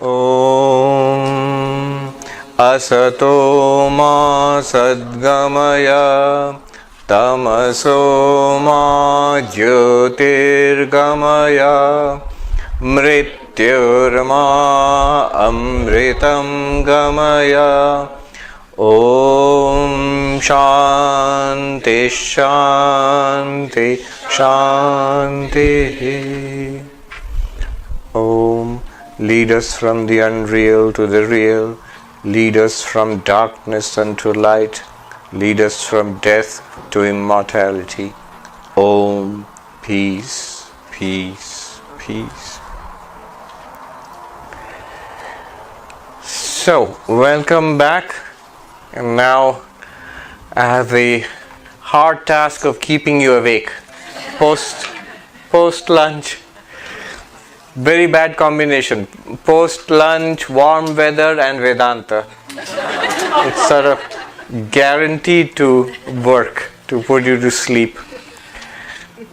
Om Asato Ma Sadgamaya Tamaso Ma Jyotirgamaya Mrityurma Amritam Gamaya. Om Shanti Shanti Shanti. Om. Lead us from the unreal to the real. Lead us from darkness unto light. Lead us from death to immortality. Om. Peace, peace, peace. So, welcome back. And now I have the hard task of keeping you awake. Post lunch. Very bad combination. Post lunch, warm weather and Vedanta. It's sort of guaranteed to work, to put you to sleep.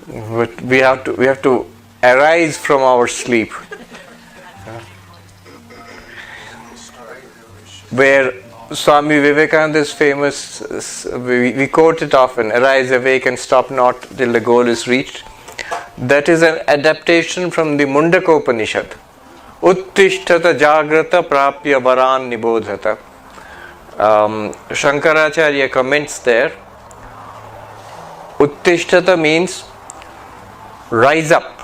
But we have to arise from our sleep. Where Swami Vivekananda is famous, we quote it often, arise, awake and stop not till the goal is reached. That is an adaptation from the Mundaka Upanishad. Uttishtata jagrata prapya varan nibodhata. Shankaracharya comments there. Uttishtata means rise up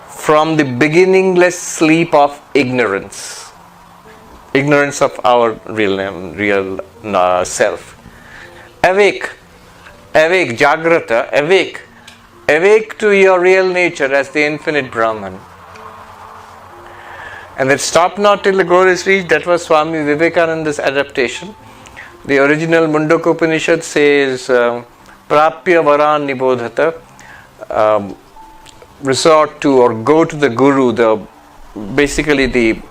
from the beginningless sleep of ignorance. Ignorance of our real self. Awake, jagrata, awake. Awake to your real nature as the infinite Brahman. And that stop not till the goal is reached, that was Swami Vivekananda's adaptation. The original Mundaka Upanishad says, Prapya varan nibodhata, resort to or go to the Guru,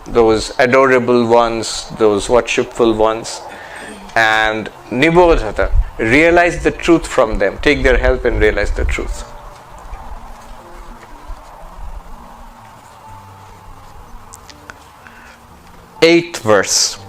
those adorable ones, those worshipful ones, and nibodhata, realize the truth from them, take their help and realize the truth. 8th verse.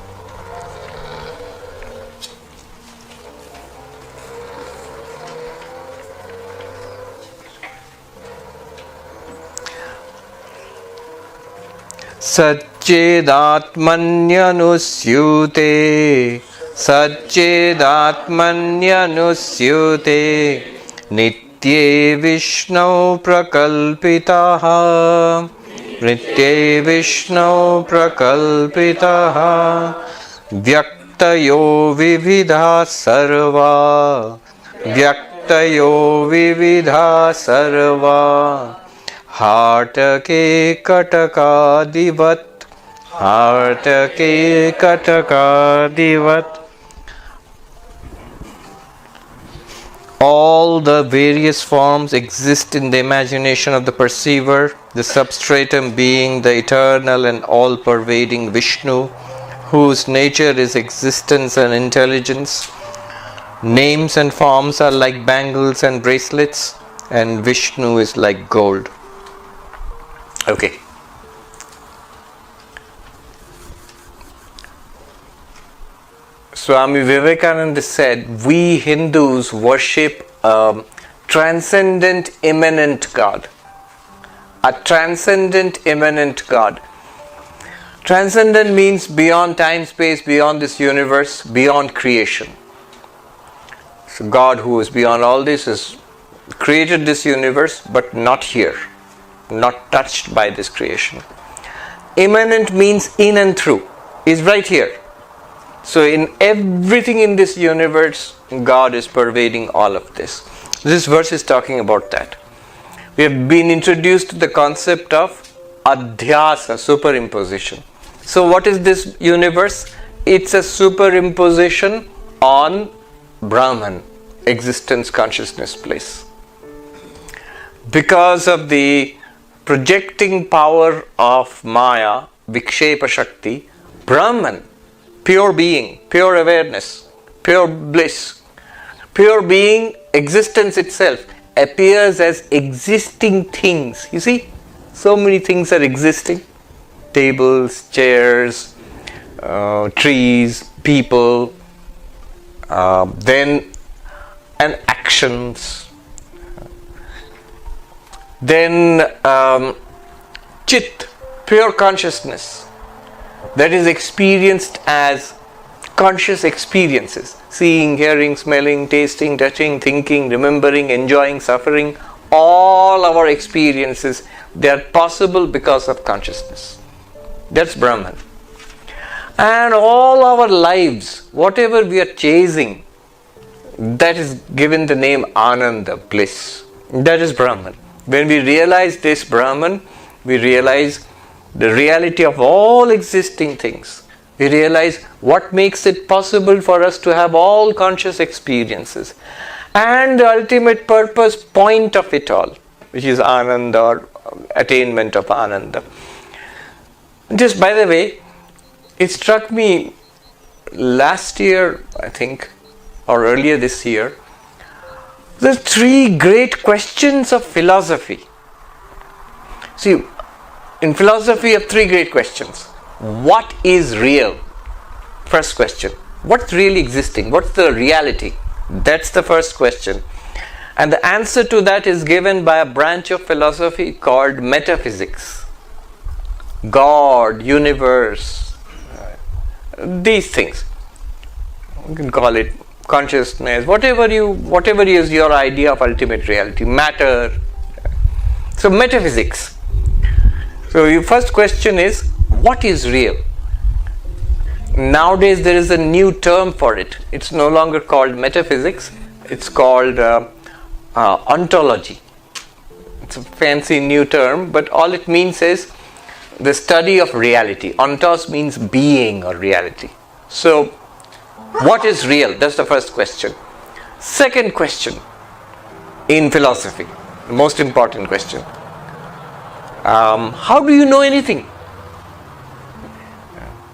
Satchedatmanyanusyute Nitye Vishnau Prakalpitaha Nitye Vishnau Prakalpitaha Vyaktayo Vividha Sarva Hartake Katakadivat. All the various forms exist in the imagination of the perceiver, the substratum being the eternal and all-pervading Vishnu, whose nature is existence and intelligence. Names and forms are like bangles and bracelets, and Vishnu is like gold. Okay. Swami Vivekananda said, we Hindus worship a transcendent, immanent God. A transcendent, immanent God. Transcendent means beyond time, space, beyond this universe, beyond creation. So God, who is beyond all this, has created this universe, but not here, not touched by this creation. Immanent means in and through, is right here. So in everything in this universe, God is pervading all of this. This verse is talking about that. We have been introduced to the concept of adhyasa, superimposition. So what is this universe? It's a superimposition on Brahman, existence, consciousness, place. Because of the projecting power of Maya, Vikshepa Shakti, Brahman, pure being, pure awareness, pure bliss, pure being, existence itself, appears as existing things. You see, so many things are existing. tables, chairs, trees, people, then and actions, then chit, pure consciousness, that is experienced as conscious experiences, seeing, hearing, smelling, tasting, touching, thinking, remembering, enjoying, suffering, all our experiences, they are possible because of consciousness. That's Brahman. And all our lives, whatever we are chasing, that is given the name Ananda, bliss. That is Brahman. When we realize this Brahman, we realize the reality of all existing things. We realize what makes it possible for us to have all conscious experiences. And the ultimate purpose, point of it all, which is Ananda or attainment of Ananda. Just by the way, it struck me last year, I think, or earlier this year, the three great questions of philosophy. See, in philosophy, you have three great questions. What is real? First question. What's really existing? What's the reality? That's the first question. And the answer to that is given by a branch of philosophy called metaphysics. God, universe, these things. You can call it consciousness, whatever is your idea of ultimate reality, matter. So metaphysics. So your first question is, what is real? Nowadays there is a new term for it. It's no longer called metaphysics. It's called ontology. It's a fancy new term, but all it means is the study of reality. Ontos means being or reality. So what is real? That's the first question. Second question in philosophy, the most important question. How do you know anything?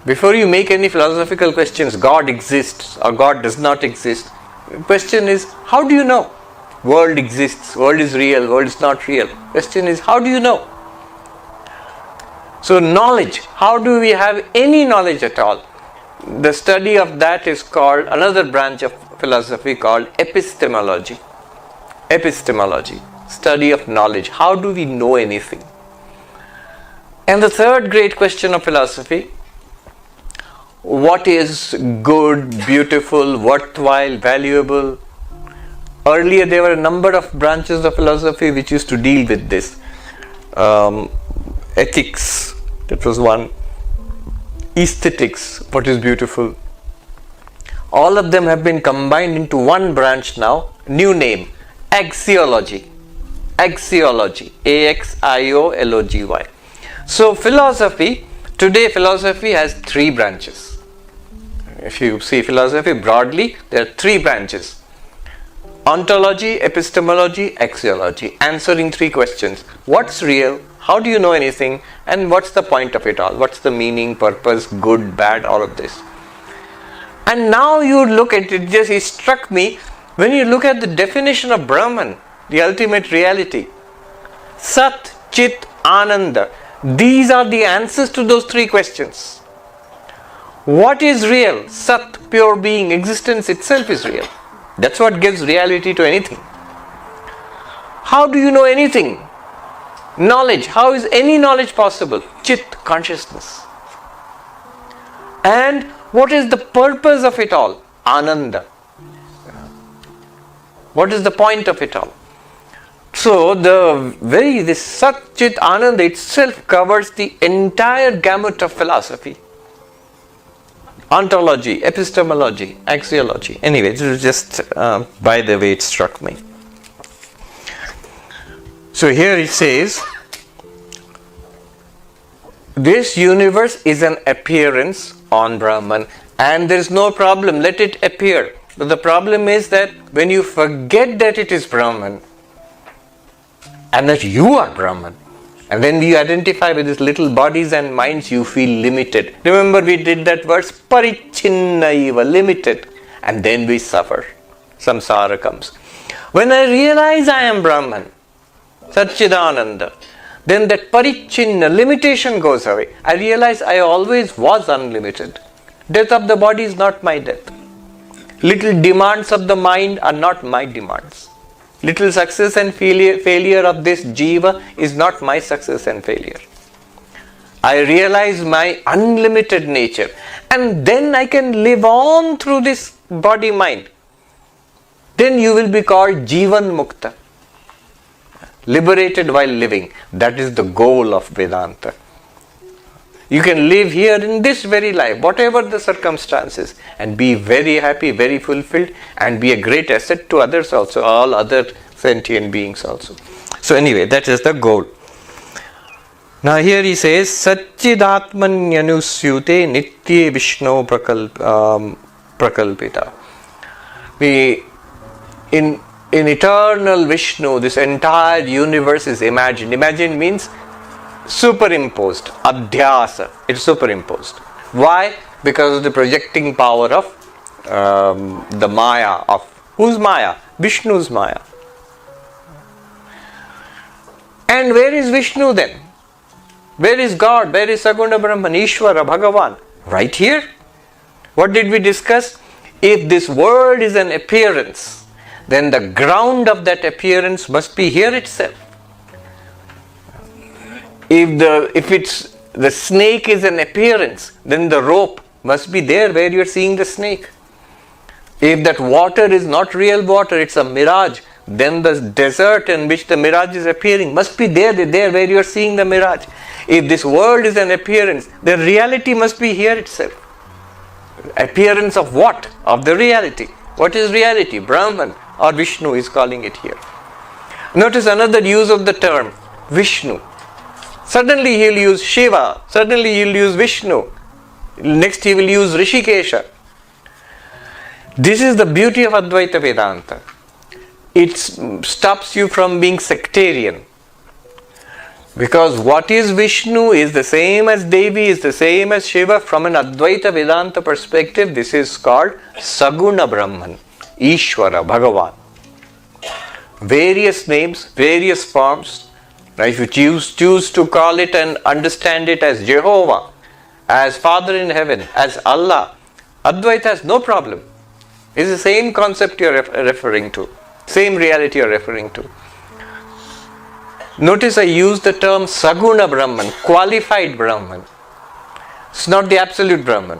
Before you make any philosophical questions, God exists or God does not exist. The question is, how do you know? World exists, world is real, world is not real. Question is, how do you know? So knowledge, how do we have any knowledge at all? The study of that is called, another branch of philosophy called epistemology. Epistemology, study of knowledge. How do we know anything? And the third great question of philosophy, what is good, beautiful, worthwhile, valuable? Earlier there were a number of branches of philosophy which used to deal with this. Ethics, that was one. Aesthetics, what is beautiful. All of them have been combined into one branch now, new name, axiology. Axiology, A-X-I-O-L-O-G-Y. So philosophy, today philosophy has three branches. If you see philosophy broadly, there are three branches. Ontology, epistemology, axiology, answering three questions. What's real? How do you know anything? And what's the point of it all? What's the meaning, purpose, good, bad, all of this? And now you look at it, it struck me, when you look at the definition of Brahman, the ultimate reality, Sat, Chit, Ananda, these are the answers to those three questions. What is real? Sat, pure being, existence itself is real. That's what gives reality to anything. How do you know anything? Knowledge. How is any knowledge possible? Chit, consciousness. And what is the purpose of it all? Ananda. What is the point of it all? So this Sat, Chit, Ananda itself covers the entire gamut of philosophy. Ontology, epistemology, axiology. Anyway, this is just by the way it struck me. So here it says, this universe is an appearance on Brahman, and there is no problem, let it appear. But the problem is that when you forget that it is Brahman and that you are Brahman, and when you identify with these little bodies and minds, you feel limited. Remember we did that verse, parichinnaiva, limited, and then we suffer. Samsara comes. When I realize I am Brahman, Satchidananda, then that parichinna, limitation goes away. I realize I always was unlimited. Death of the body is not my death. Little demands of the mind are not my demands. Little success and failure of this jiva is not my success and failure. I realize my unlimited nature, and then I can live on through this body mind. Then you will be called Jivan Mukta, liberated while living. That is the goal of Vedanta. You can live here in this very life, whatever the circumstances, and be very happy, very fulfilled, and be a great asset to others also, all other sentient beings also. So anyway, that is the goal. Now here he says, Satchidatmanyanusyute nitye Vishnu prakalpita. In eternal Vishnu, this entire universe is imagined. Imagined means superimposed. Adhyasa. It's superimposed. Why? Because of the projecting power of the Maya. Of whose Maya? Vishnu's Maya. And where is Vishnu then? Where is God? Where is Saguna Brahman, Ishvara, Bhagavan? Right here. What did we discuss? If this world is an appearance, then the ground of that appearance must be here itself. If it's the snake is an appearance, then the rope must be there where you are seeing the snake. If that water is not real water, it's a mirage, then the desert in which the mirage is appearing must be there where you are seeing the mirage. If this world is an appearance, the reality must be here itself. Appearance of what? Of the reality. What is reality? Brahman or Vishnu is calling it here. Notice another use of the term Vishnu. Suddenly he will use Shiva. Suddenly he will use Vishnu. Next he will use Rishikesha. This is the beauty of Advaita Vedanta. It stops you from being sectarian. Because what is Vishnu is the same as Devi, is the same as Shiva. From an Advaita Vedanta perspective, this is called Saguna Brahman, Ishvara, Bhagavan. Various names, various forms. Now, if you choose to call it and understand it as Jehovah, as Father in heaven, as Allah, Advaita has no problem. It's the same concept you are referring to, same reality you are referring to. Notice I use the term Saguna Brahman, qualified Brahman. It's not the absolute Brahman.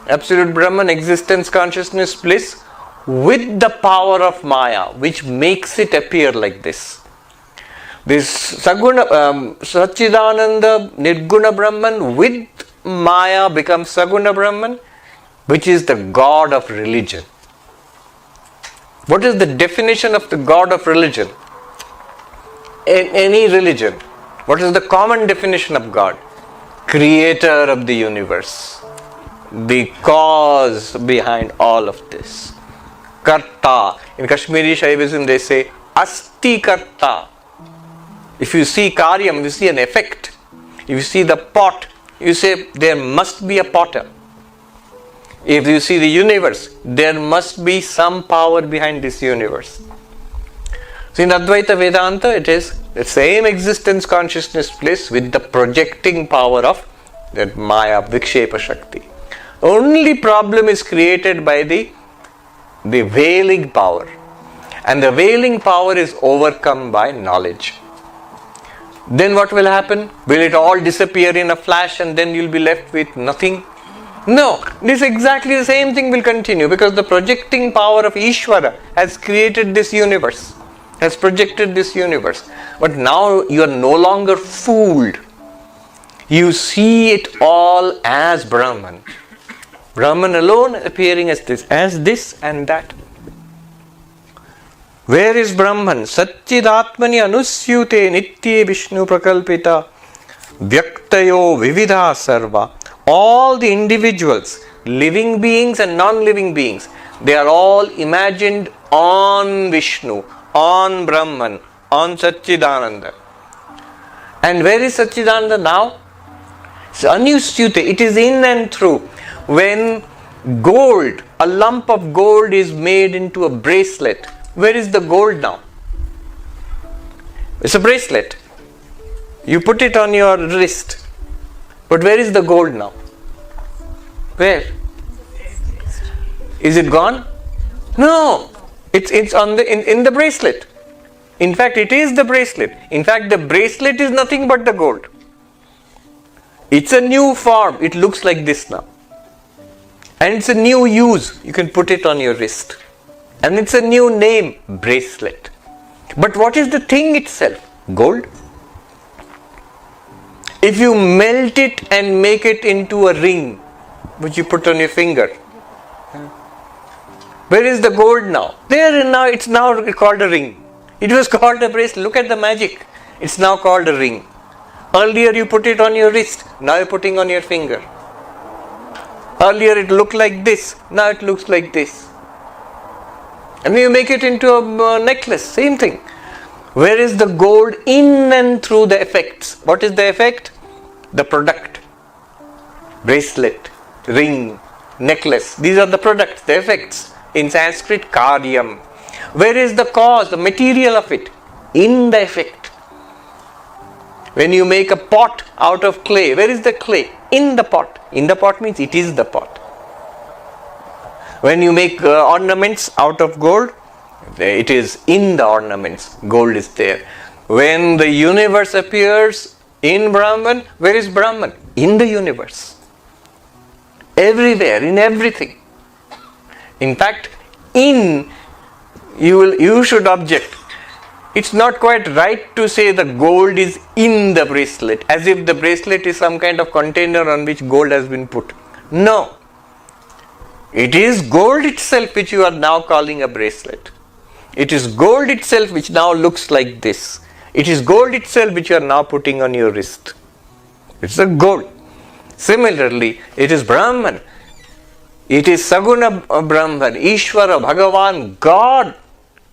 Absolute Brahman, existence, consciousness, bliss, with the power of Maya, which makes it appear like this. This Saguna, Satchidananda, Nirguna Brahman with Maya becomes Saguna Brahman, which is the God of religion. What is the definition of the God of religion? In any religion, what is the common definition of God? Creator of the universe. The cause behind all of this. Karta. In Kashmiri Shaivism they say Asti Karta. If you see Karyam, you see an effect. If you see the pot, you say there must be a potter. If you see the universe, there must be some power behind this universe. So in Advaita Vedanta, it is the same existence, consciousness, bliss with the projecting power of that Maya, Vikshepa Shakti. Only problem is created by the veiling power. And the veiling power is overcome by knowledge. Then what will happen? Will it all disappear in a flash and then you'll be left with nothing? No, this exactly the same thing will continue because the projecting power of Ishvara has created this universe, has projected this universe. But now you are no longer fooled. You see it all as Brahman. Brahman alone appearing as this and that. Where is Brahman? Satchidatmani anusyute nitye Vishnu prakalpita vyaktayo vividha sarva. All the individuals, living beings and non-living beings, they are all imagined on Vishnu, on Brahman, on Satchidananda. And where is Satchidananda now? It's anusyute, it is in and through. When gold, a lump of gold is made into a bracelet, where is the gold now? It's a bracelet. You put it on your wrist. But where is the gold now? Where? Is it gone? No. It's on in the bracelet. In fact, it is the bracelet. In fact, the bracelet is nothing but the gold. It's a new form. It looks like this now. And it's a new use. You can put it on your wrist. And it's a new name, bracelet. But what is the thing itself? Gold. If you melt it and make it into a ring, which you put on your finger, where is the gold now? There now, it's now called a ring. It was called a bracelet. Look at the magic. It's now called a ring. Earlier you put it on your wrist. Now you're putting on your finger. Earlier it looked like this. Now it looks like this. And you make it into a necklace. Same thing. Where is the gold in and through the effects? What is the effect? The product. Bracelet, ring, necklace. These are the products, the effects. In Sanskrit, karyam. Where is the cause, the material of it? In the effect. When you make a pot out of clay, where is the clay? In the pot. In the pot means it is the pot. When you make ornaments out of gold, it is in the ornaments. Gold is there. When the universe appears in Brahman, where is Brahman? In the universe. Everywhere, in everything. In fact, you should object. It's not quite right to say the gold is in the bracelet, as if the bracelet is some kind of container on which gold has been put. No. It is gold itself which you are now calling a bracelet. It is gold itself which now looks like this. It is gold itself which you are now putting on your wrist. It's a gold. Similarly, it is Brahman. It is Saguna Brahman, Ishvara, Bhagavan, God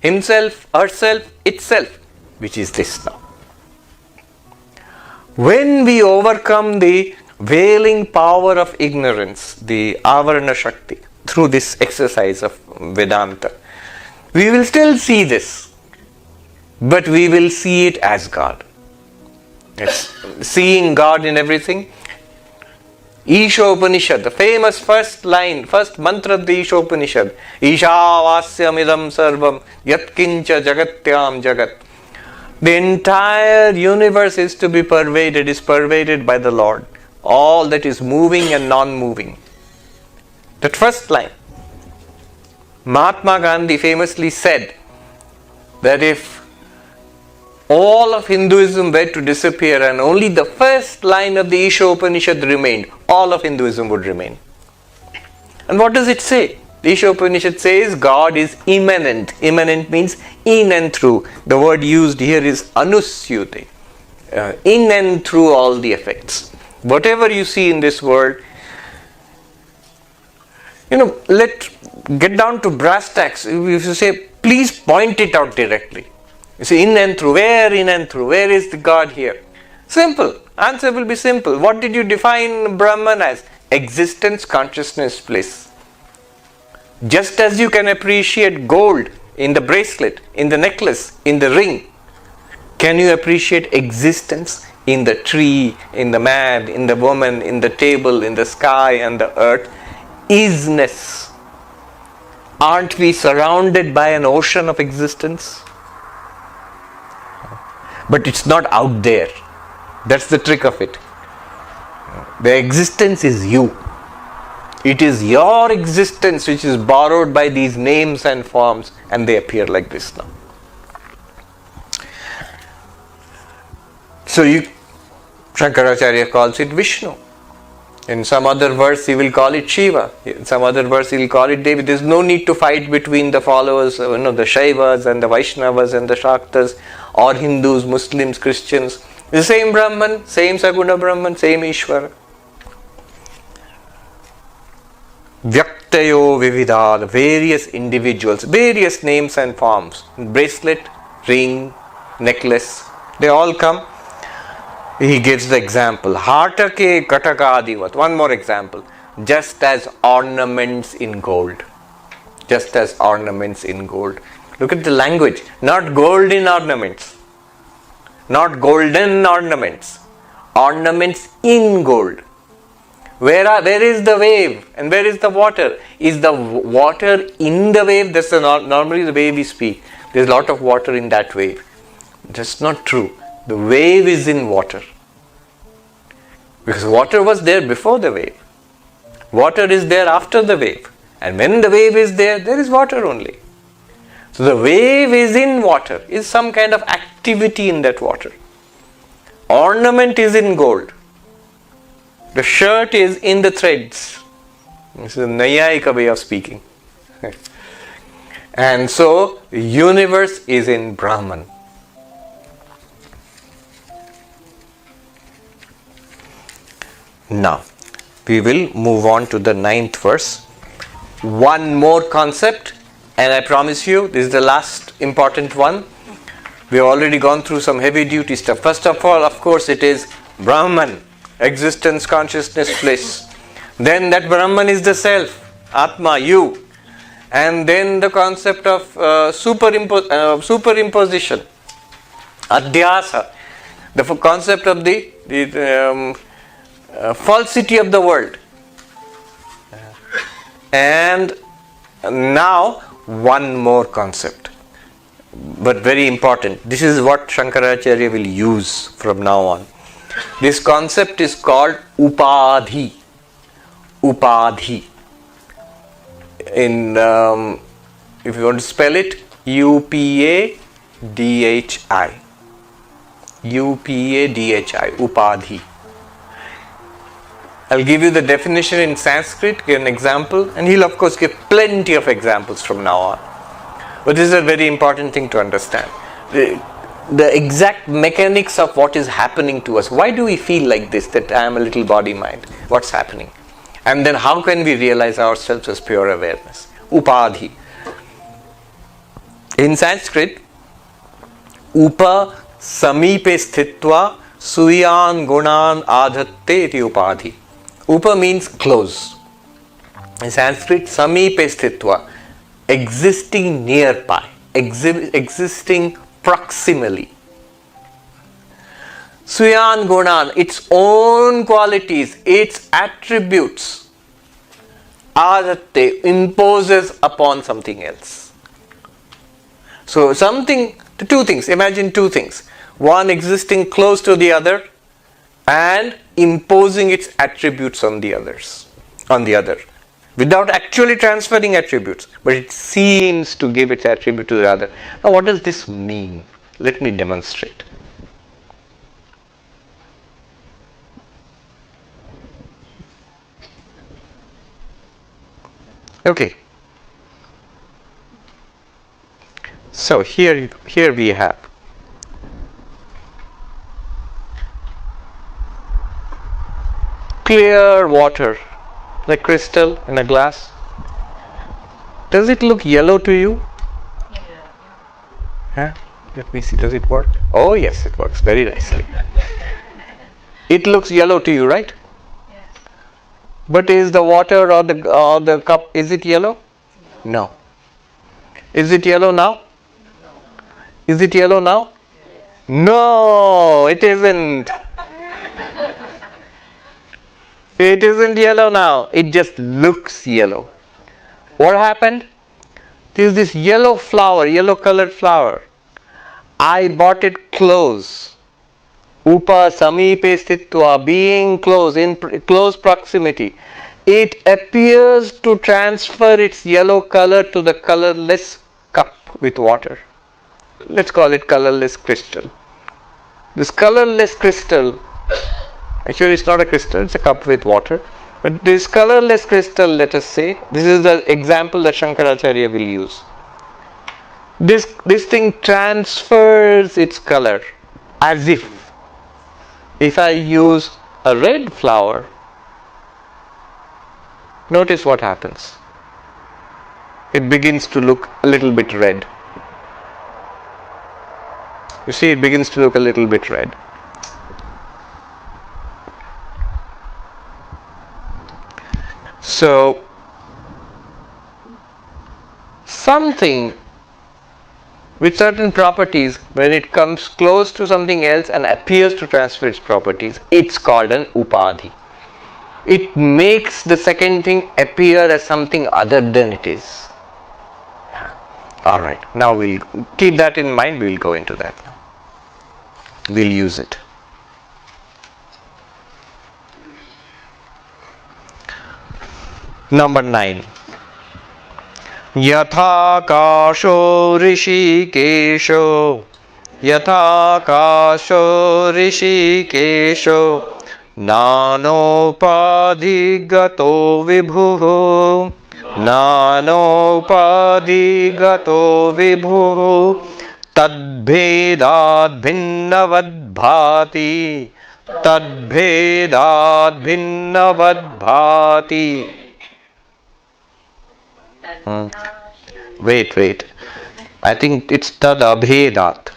Himself, herself, itself, which is this now. When we overcome the veiling power of ignorance, the Avarana Shakti, through this exercise of Vedanta, we will still see this, but we will see it as God. Yes. Seeing God in everything. Isha Upanishad, the famous first line, first mantra of the Isha Upanishad, Isha Vasyamidam Sarvam Yatkincha Jagatyam Jagat. The entire universe is to be pervaded, is pervaded by the Lord. All that is moving and non-moving. That first line. Mahatma Gandhi famously said that if all of Hinduism were to disappear and only the first line of the Isha Upanishad remained, all of Hinduism would remain. And what does it say? The Isha Upanishad says God is immanent. Immanent means in and through. The word used here is anusyute. In and through all the effects. Whatever you see in this world, let's get down to brass tacks. If you say, please point it out directly. You say, in and through. Where in and through? Where is the God here? Simple. Answer will be simple. What did you define Brahman as? Existence, consciousness, bliss. Just as you can appreciate gold in the bracelet, in the necklace, in the ring, can you appreciate existence in the tree, in the man, in the woman, in the table, in the sky and the earth? Isness. Aren't we surrounded by an ocean of existence? But it's not out there. That's the trick of it. The existence is you. It is your existence which is borrowed by these names and forms, and they appear like this now. So Shankaracharya calls it Vishnu. In some other verse he will call it Shiva. In some other verse he will call it Devi. There is no need to fight between the followers, the Shaivas and the Vaishnavas and the Shaktas, or Hindus, Muslims, Christians. The same Brahman, same Saguna Brahman, same Ishvara. Vyaktayo Vividha, various individuals, various names and forms. Bracelet, ring, necklace, they all come. He gives the example. Hatake Katakadivat. One more example. Just as ornaments in gold. Just as ornaments in gold. Look at the language. Not gold in ornaments. not golden ornaments. Ornaments in gold. Where is the wave and where is the water? Is the water in the wave? That's normally the way we speak. There's a lot of water in that wave. That's not true. The wave is in water. Because water was there before the wave. Water is there after the wave. And when the wave is there, there is water only. So the wave is in water, is some kind of activity in that water. Ornament is in gold. The shirt is in the threads. This is a Nayayika way of speaking. And so, the universe is in Brahman. Now, we will move on to the 9th verse. One more concept, and I promise you, this is the last important one. We have already gone through some heavy duty stuff. First of all, of course, it is Brahman, existence, consciousness, bliss. Then that Brahman is the self, Atma, you. And then the concept of superimposition, Adhyasa, the concept of the falsity of the world. And now one more concept, but very important. This is what Shankaracharya will use from now on. This concept is called Upadhi. Upadhi. In if you want to spell it, Upadhi. Upadhi. Upadhi. I'll give you the definition in Sanskrit, give an example, and he'll of course give plenty of examples from now on. But this is a very important thing to understand. The exact mechanics of what is happening to us. Why do we feel like this, that I am a little body mind? What's happening? And then how can we realize ourselves as pure awareness? Upadhi. In Sanskrit, Upa samipe sthitva suyan gunan adhatte iti upadhi. Upa means close. In Sanskrit, samipe sthitva, existing nearby, existing proximally. Suyan gunan, its own qualities, its attributes, adhatte, imposes upon something else. So two things, imagine two things. One existing close to the other and imposing its attributes on the other, without actually transferring attributes, but it seems to give its attribute to the other. Now what does this mean? Let me demonstrate. Okay. So here we have clear water, like crystal in a glass. Does it look yellow to you? Yeah. Let me see, does it work? Oh yes, it works very nicely. It looks yellow to you, right? Yes. But is the water or the cup, is it yellow? No. Is it yellow now? No. Is it yellow now? Yes. No, it isn't. It isn't yellow now. It just looks yellow. What happened? There is this yellow flower, yellow colored flower. I bought it close. Upa samipe sthitva, being close, in close proximity. It appears to transfer its yellow color to the colorless cup with water. Let's call it colorless crystal. This colorless crystal, actually it's not a crystal, it's a cup with water. But this colorless crystal, let us say, this is the example that Shankaracharya will use. This thing transfers its color as if I use a red flower, notice what happens. It begins to look a little bit red. You see, it begins to look a little bit red. So, something with certain properties. When it comes close to something else and appears to transfer its properties, it's called an upadhi. It makes the second thing appear as something other than it is. Alright, now we'll keep that in mind, we'll go into that now. We'll use it. Number 9. Yatha kasho rishikesho, yatha kasho rishikesho, nanopadhi gato vibhu, nanopadhi gato vibhu, tadbhedat bhinnavad bhati, tadbhedat bhinnavad bhati. Wait. I think it's tadabhedat.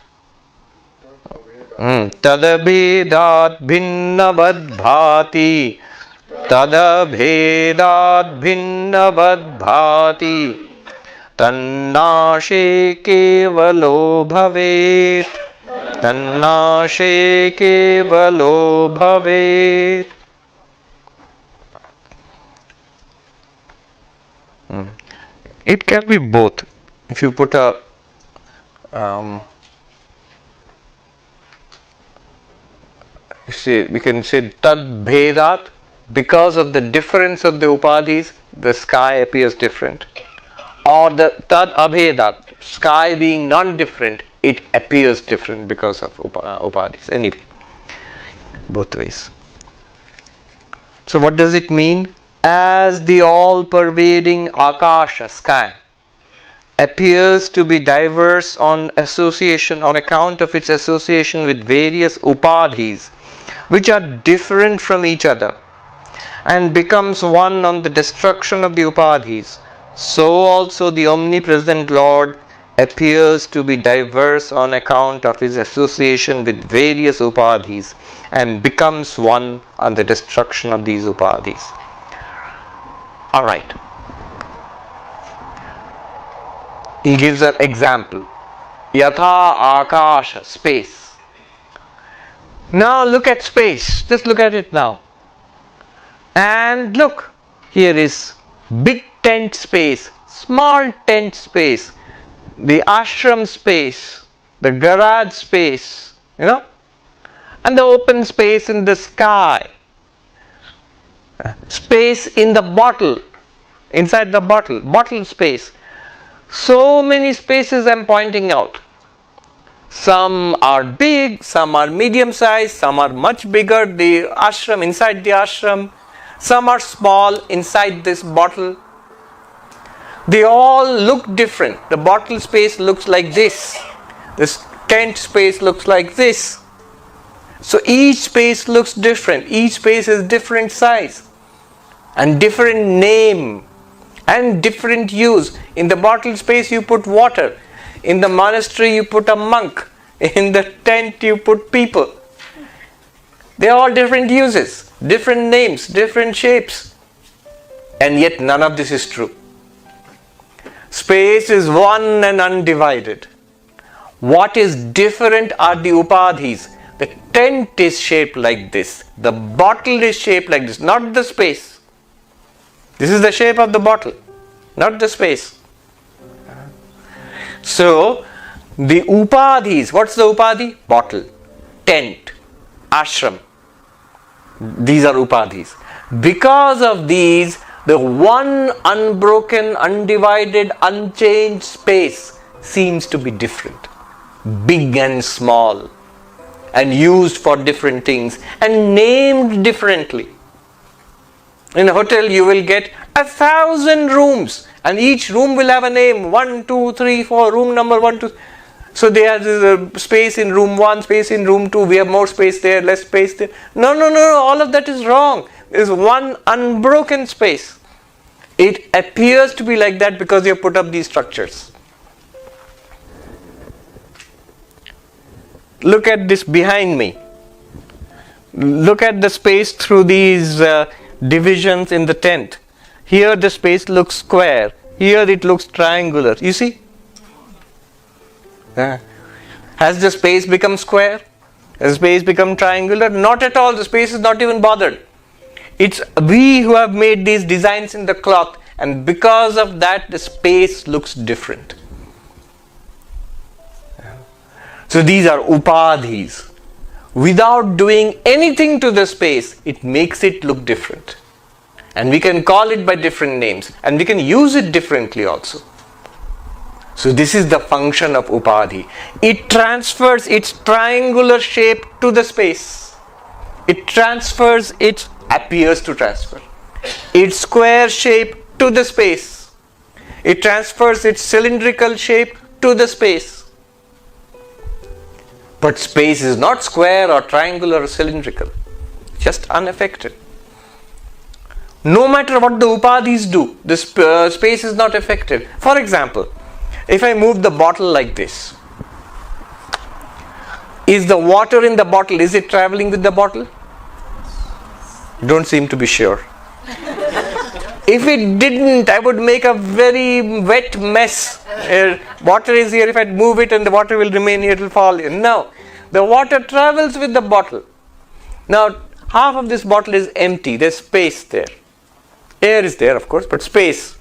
Tadabhedat bhinnavad bhati. Tadabhedat bhinnavad bhati. Tannashe kevalo bhavet. Tannashe kevalo bhavet. It can be both. If you put a we can say tad bhedat, because of the difference of the upadhis, the sky appears different. Or the tad abhedat, sky being non-different, it appears different because of upadhis. Anyway, both ways. So what does it mean? As the all-pervading akasha, sky, appears to be diverse on association, on account of its association with various upadhis, which are different from each other, and becomes one on the destruction of the upadhis, so also the omnipresent Lord appears to be diverse on account of his association with various upadhis, and becomes one on the destruction of these upadhis. Alright. He gives an example. Yatha akasha, space. Now look at space. Just look at it now. And look, here is big tent space, small tent space, the ashram space, the garage space, and the open space in the sky. Space in the bottle, inside the bottle space. So many spaces I am pointing out. Some are big, some are medium sized, some are much bigger, the ashram, inside the ashram. Some are small inside this bottle. They all look different. The bottle space looks like this. This tent space looks like this. So each space looks different. Each space is different size and different name and different use. In the bottle space you put water. In the monastery you put a monk. In the tent you put people. They are all different uses, different names, different shapes. And yet none of this is true. Space is one and undivided. What is different are the upadhis. The tent is shaped like this. The bottle is shaped like this, not the space. This is the shape of the bottle, not the space. So, the upadhis, what's the upadhi? Bottle, tent, ashram. These are upadhis. Because of these, the one unbroken, undivided, unchanged space seems to be different. Big and small, and used for different things, and named differently. In a hotel you will get 1,000 rooms, and each room will have a name. 1, 2, 3, 4, room number 1, 2. So there is a space in room 1, space in room 2, we have more space there, less space there. No, all of that is wrong. There is one unbroken space. It appears to be like that because you have put up these structures. Look at this behind me. Look at the space through these divisions in the tent. Here the space looks square. Here it looks triangular. You see? Has the space become square? Has the space become triangular? Not at all. The space is not even bothered. It's we who have made these designs in the cloth, and because of that the space looks different. So these are upadhis. Without doing anything to the space, it makes it look different. And we can call it by different names, and we can use it differently also. So this is the function of upadhi. It transfers its triangular shape to the space. It transfers its appears to transfer its square shape to the space. It transfers its cylindrical shape to the space. But space is not square or triangular or cylindrical, just unaffected. No matter what the upadhis do, the space is not affected. For example, if I move the bottle like this, is the water in the bottle, is it traveling with the bottle? Don't seem to be sure. If it didn't, I would make a very wet mess. Water is here, if I move it and the water will remain here, it will fall in. No, the water travels with the bottle. Now, half of this bottle is empty, there's space there. Air is there, of course, but space.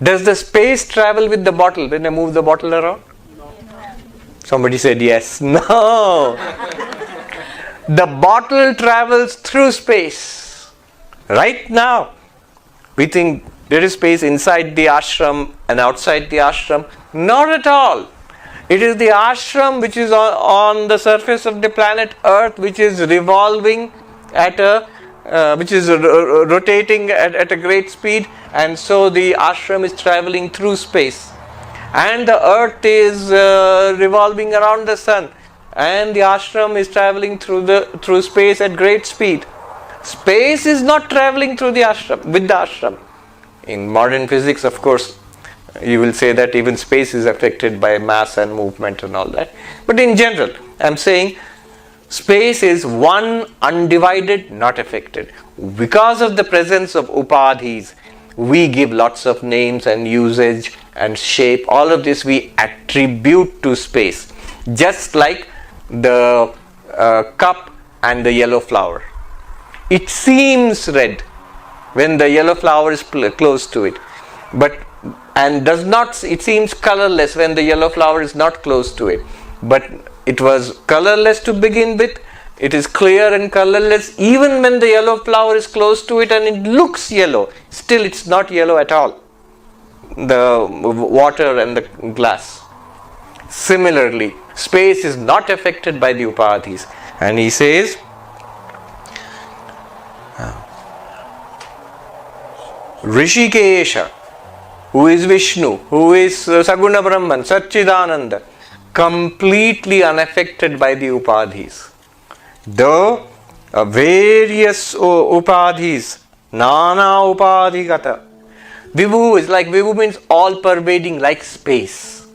Does the space travel with the bottle when I move the bottle around? No. Somebody said yes. No. The bottle travels through space. Right now, we think there is space inside the ashram and outside the ashram. Not at all. It is the ashram which is on the surface of the planet Earth, which is revolving at a which is rotating at a great speed, and so the ashram is traveling through space, and the earth is revolving around the sun, and the ashram is traveling through space at great speed. Space is not traveling through the ashram with the ashram. In modern physics, of course, you will say that even space is affected by mass and movement and all that, but in general I am saying space is one, undivided, not affected. Because of the presence of upadhis, we give lots of names and usage and shape. All of this we attribute to space. Just like the cup and the yellow flower. It seems red when the yellow flower is close to it, it seems colorless when the yellow flower is not close to it. But it was colorless to begin with. It is clear and colorless even when the yellow flower is close to it and it looks yellow. Still it's not yellow at all. The water and the glass. Similarly, space is not affected by the upadhis. And he says, Rishikesha, who is Vishnu, who is Saguna Brahman, Satchidananda, completely unaffected by the upadhis. Though various upadhis, nana upadhigata. Vibhu means all pervading, like space.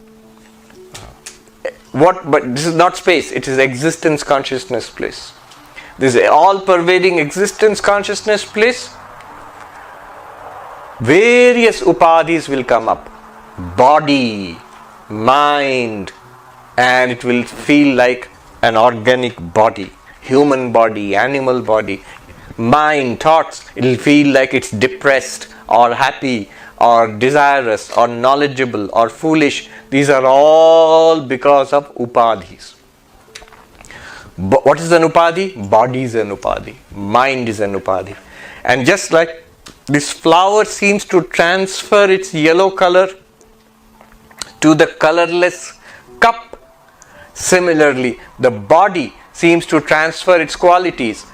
But this is not space, it is existence consciousness bliss. This is all pervading existence consciousness bliss. Various upadhis will come up. Body, mind, and it will feel like an organic body, human body, animal body, mind, thoughts. It will feel like it's depressed or happy or desirous or knowledgeable or foolish. These are all because of upadhis. What is an upadhi? Body is an upadhi. Mind is an upadhi. And just like this flower seems to transfer its yellow color to the colorless cup, similarly, the body seems to transfer its qualities.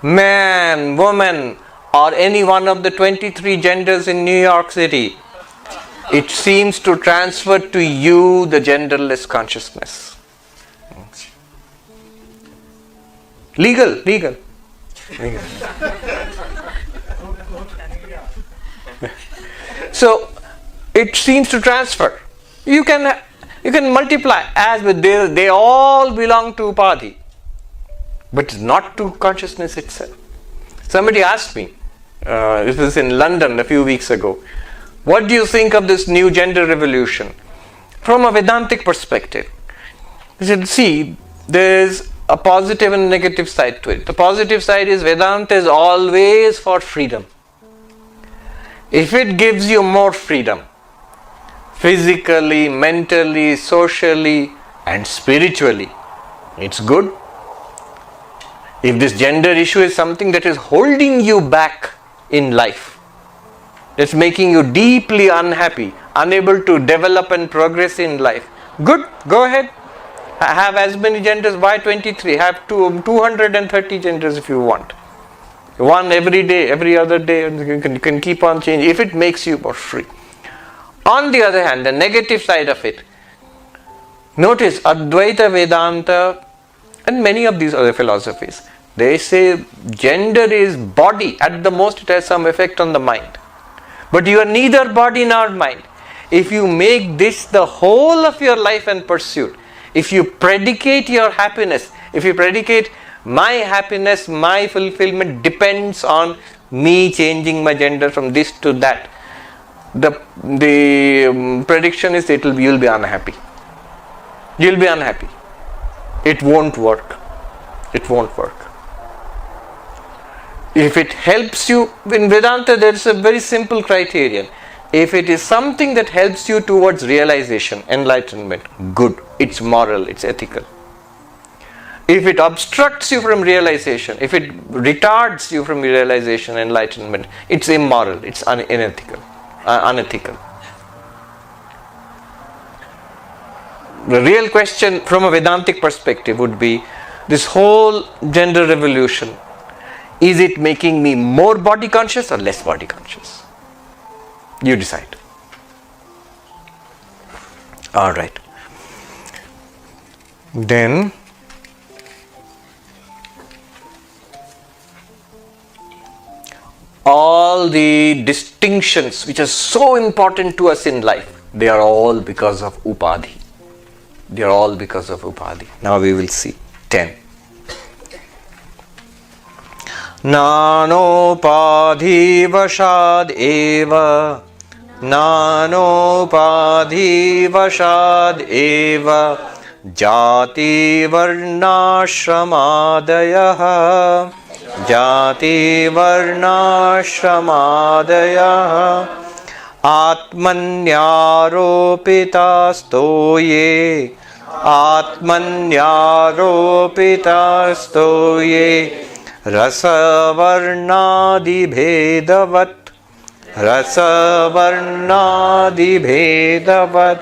Man, woman, or any one of the 23 genders in New York City, it seems to transfer to you the genderless consciousness. Legal. So it seems to transfer. You can multiply as with they all belong to upadhi, but not to consciousness itself. Somebody asked me, this was in London a few weeks ago, what do you think of this new gender revolution? From a Vedantic perspective, He said, see, there's a positive and negative side to it. The positive side is Vedanta is always for freedom. If it gives you more freedom, physically, mentally, socially, and spiritually, it's good. If this gender issue is something that is holding you back in life, that's making you deeply unhappy, unable to develop and progress in life, good, go ahead. Have as many genders. Why 23? Have 230 genders if you want. One every day, every other day, and you can keep on changing if it makes you more free. On the other hand, the negative side of it, notice Advaita Vedanta and many of these other philosophies, they say gender is body. At the most it has some effect on the mind. But you are neither body nor mind. If you make this the whole of your life and pursuit, if you predicate your happiness, if you predicate my happiness, my fulfillment depends on me changing my gender from this to that, the prediction is you'll be unhappy. You'll be unhappy. It won't work. It won't work. If it helps you, in Vedanta there is a very simple criterion. If it is something that helps you towards realization, enlightenment, good, it's moral, it's ethical. If it obstructs you from realization, if it retards you from realization, enlightenment, it's immoral, it's unethical. The real question from a Vedantic perspective would be, this whole gender revolution, is it making me more body conscious or less body conscious? You decide. Alright. Then all the distinctions which are so important to us in life, they are all because of upadhi. They are all because of upadhi. Now we will see 10. Nanopadhi vashad eva, nanopadhi vashad eva, jati varnashramadayah, jati varnashramadayah, atmanyaropitastoye, atmanyaropitastoye, Rasavarnadibhedavat, Rasavarnadibhedavat.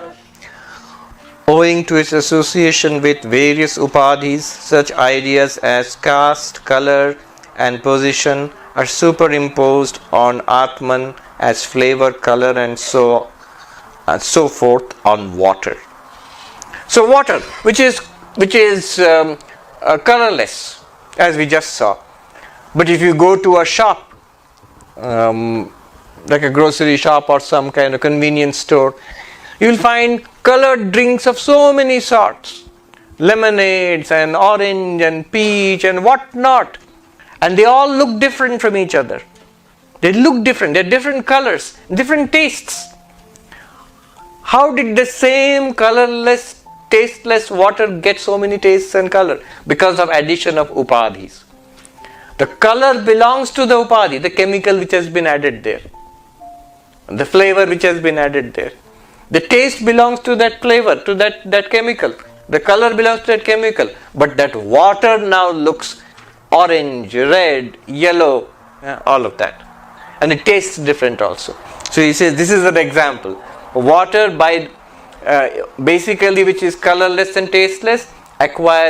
Owing to its association with various upadhis, such ideas as caste, color, and position are superimposed on Atman as flavor, color, and so forth on water. So water, which is colorless, as we just saw. But if you go to a shop, like a grocery shop or some kind of convenience store, you will find colored drinks of so many sorts. Lemonades and orange and peach and what not. And they all look different from each other. They look different. They're different colors, different tastes. How did the same colorless, tasteless water get so many tastes and color? Because of addition of upadhis. The color belongs to the upadhi, the chemical which has been added there. The flavor which has been added there. The taste belongs to that flavor, to that chemical. The color belongs to that chemical. But that water now looks orange, red, yellow, all of that. And it tastes different also. So he says this is an example. Water basically which is colorless and tasteless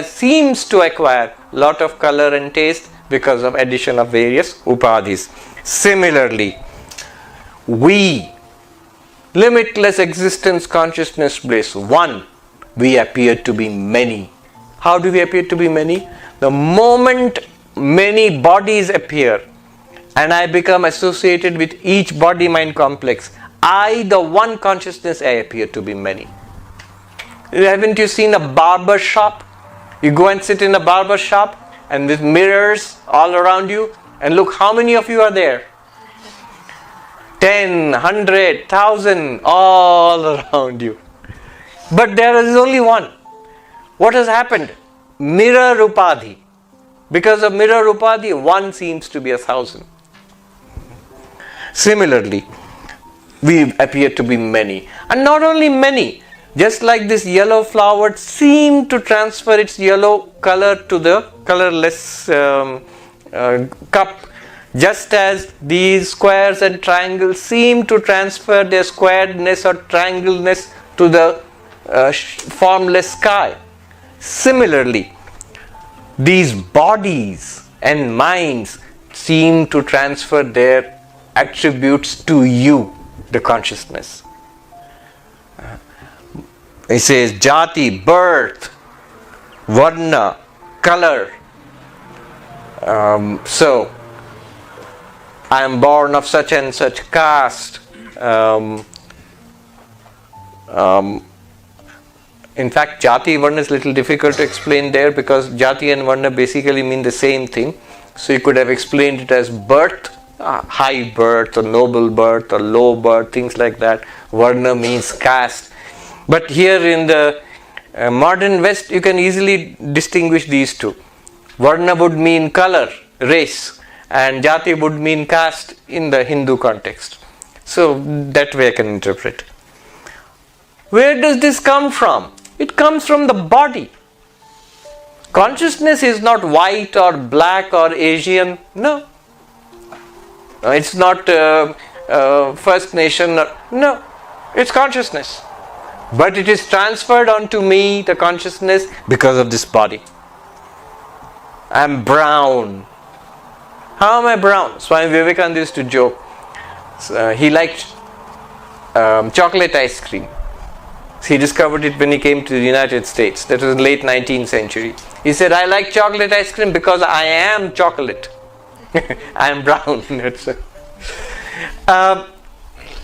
seems to acquire lot of color and taste because of addition of various upadhis. Similarly, we, limitless existence, consciousness, bliss, one, we appear to be many. How do we appear to be many? The moment many bodies appear and I become associated with each body-mind complex, I, the one consciousness, I appear to be many. Haven't you seen a barber shop? You go and sit in a barber shop and with mirrors all around you, and look how many of you are there. 10, 100, 1,000 all around you. But there is only one. what has happened? Mirror upadhi. Because of mirror upadhi, one seems to be 1,000. Similarly, we appear to be many. And not only many, just like this yellow flower seemed to transfer its yellow color to the colorless cup, just as these squares and triangles seem to transfer their squaredness or triangleness to the formless sky. Similarly, these bodies and minds seem to transfer their attributes to you, the consciousness. It says jati, birth, varna, color. So, I am born of such and such caste. In fact, jati, varna is a little difficult to explain there, because jati and varna basically mean the same thing. So you could have explained it as birth, high birth or noble birth or low birth, things like that. Varna means caste. But here in the modern West, you can easily distinguish these two. Varna would mean color, race, and jati would mean caste in the Hindu context. So that way I can interpret. Where does this come from? It comes from the body. Consciousness is not white or black or Asian. No. It's not First Nation. No. It's consciousness. But it is transferred onto me, the consciousness, because of this body. I am brown. How am I brown? Swami Vivekananda used to joke. He liked chocolate ice cream. He discovered it when he came to the United States. That was in the late 19th century. He said, I like chocolate ice cream because I am chocolate. I am brown.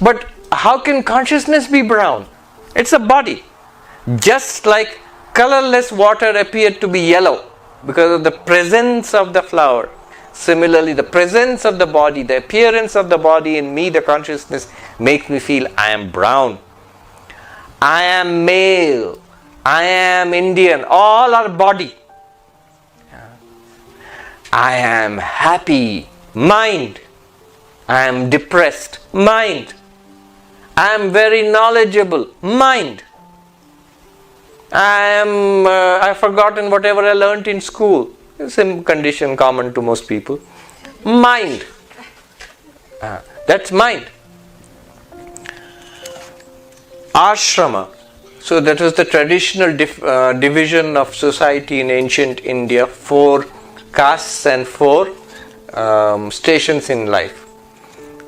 But how can consciousness be brown? It's a body. Just like colorless water appeared to be yellow because of the presence of the flower. Similarly, the presence of the body, the appearance of the body in me, the consciousness, makes me feel I am brown. I am male. I am Indian. All are body. I am happy. Mind. I am depressed. Mind. I am very knowledgeable. Mind. I've forgotten whatever I learnt in school. Same condition common to most people. Mind. That's mind. Ashrama. So that was the traditional division of society in ancient India. 4 castes and 4 stations in life.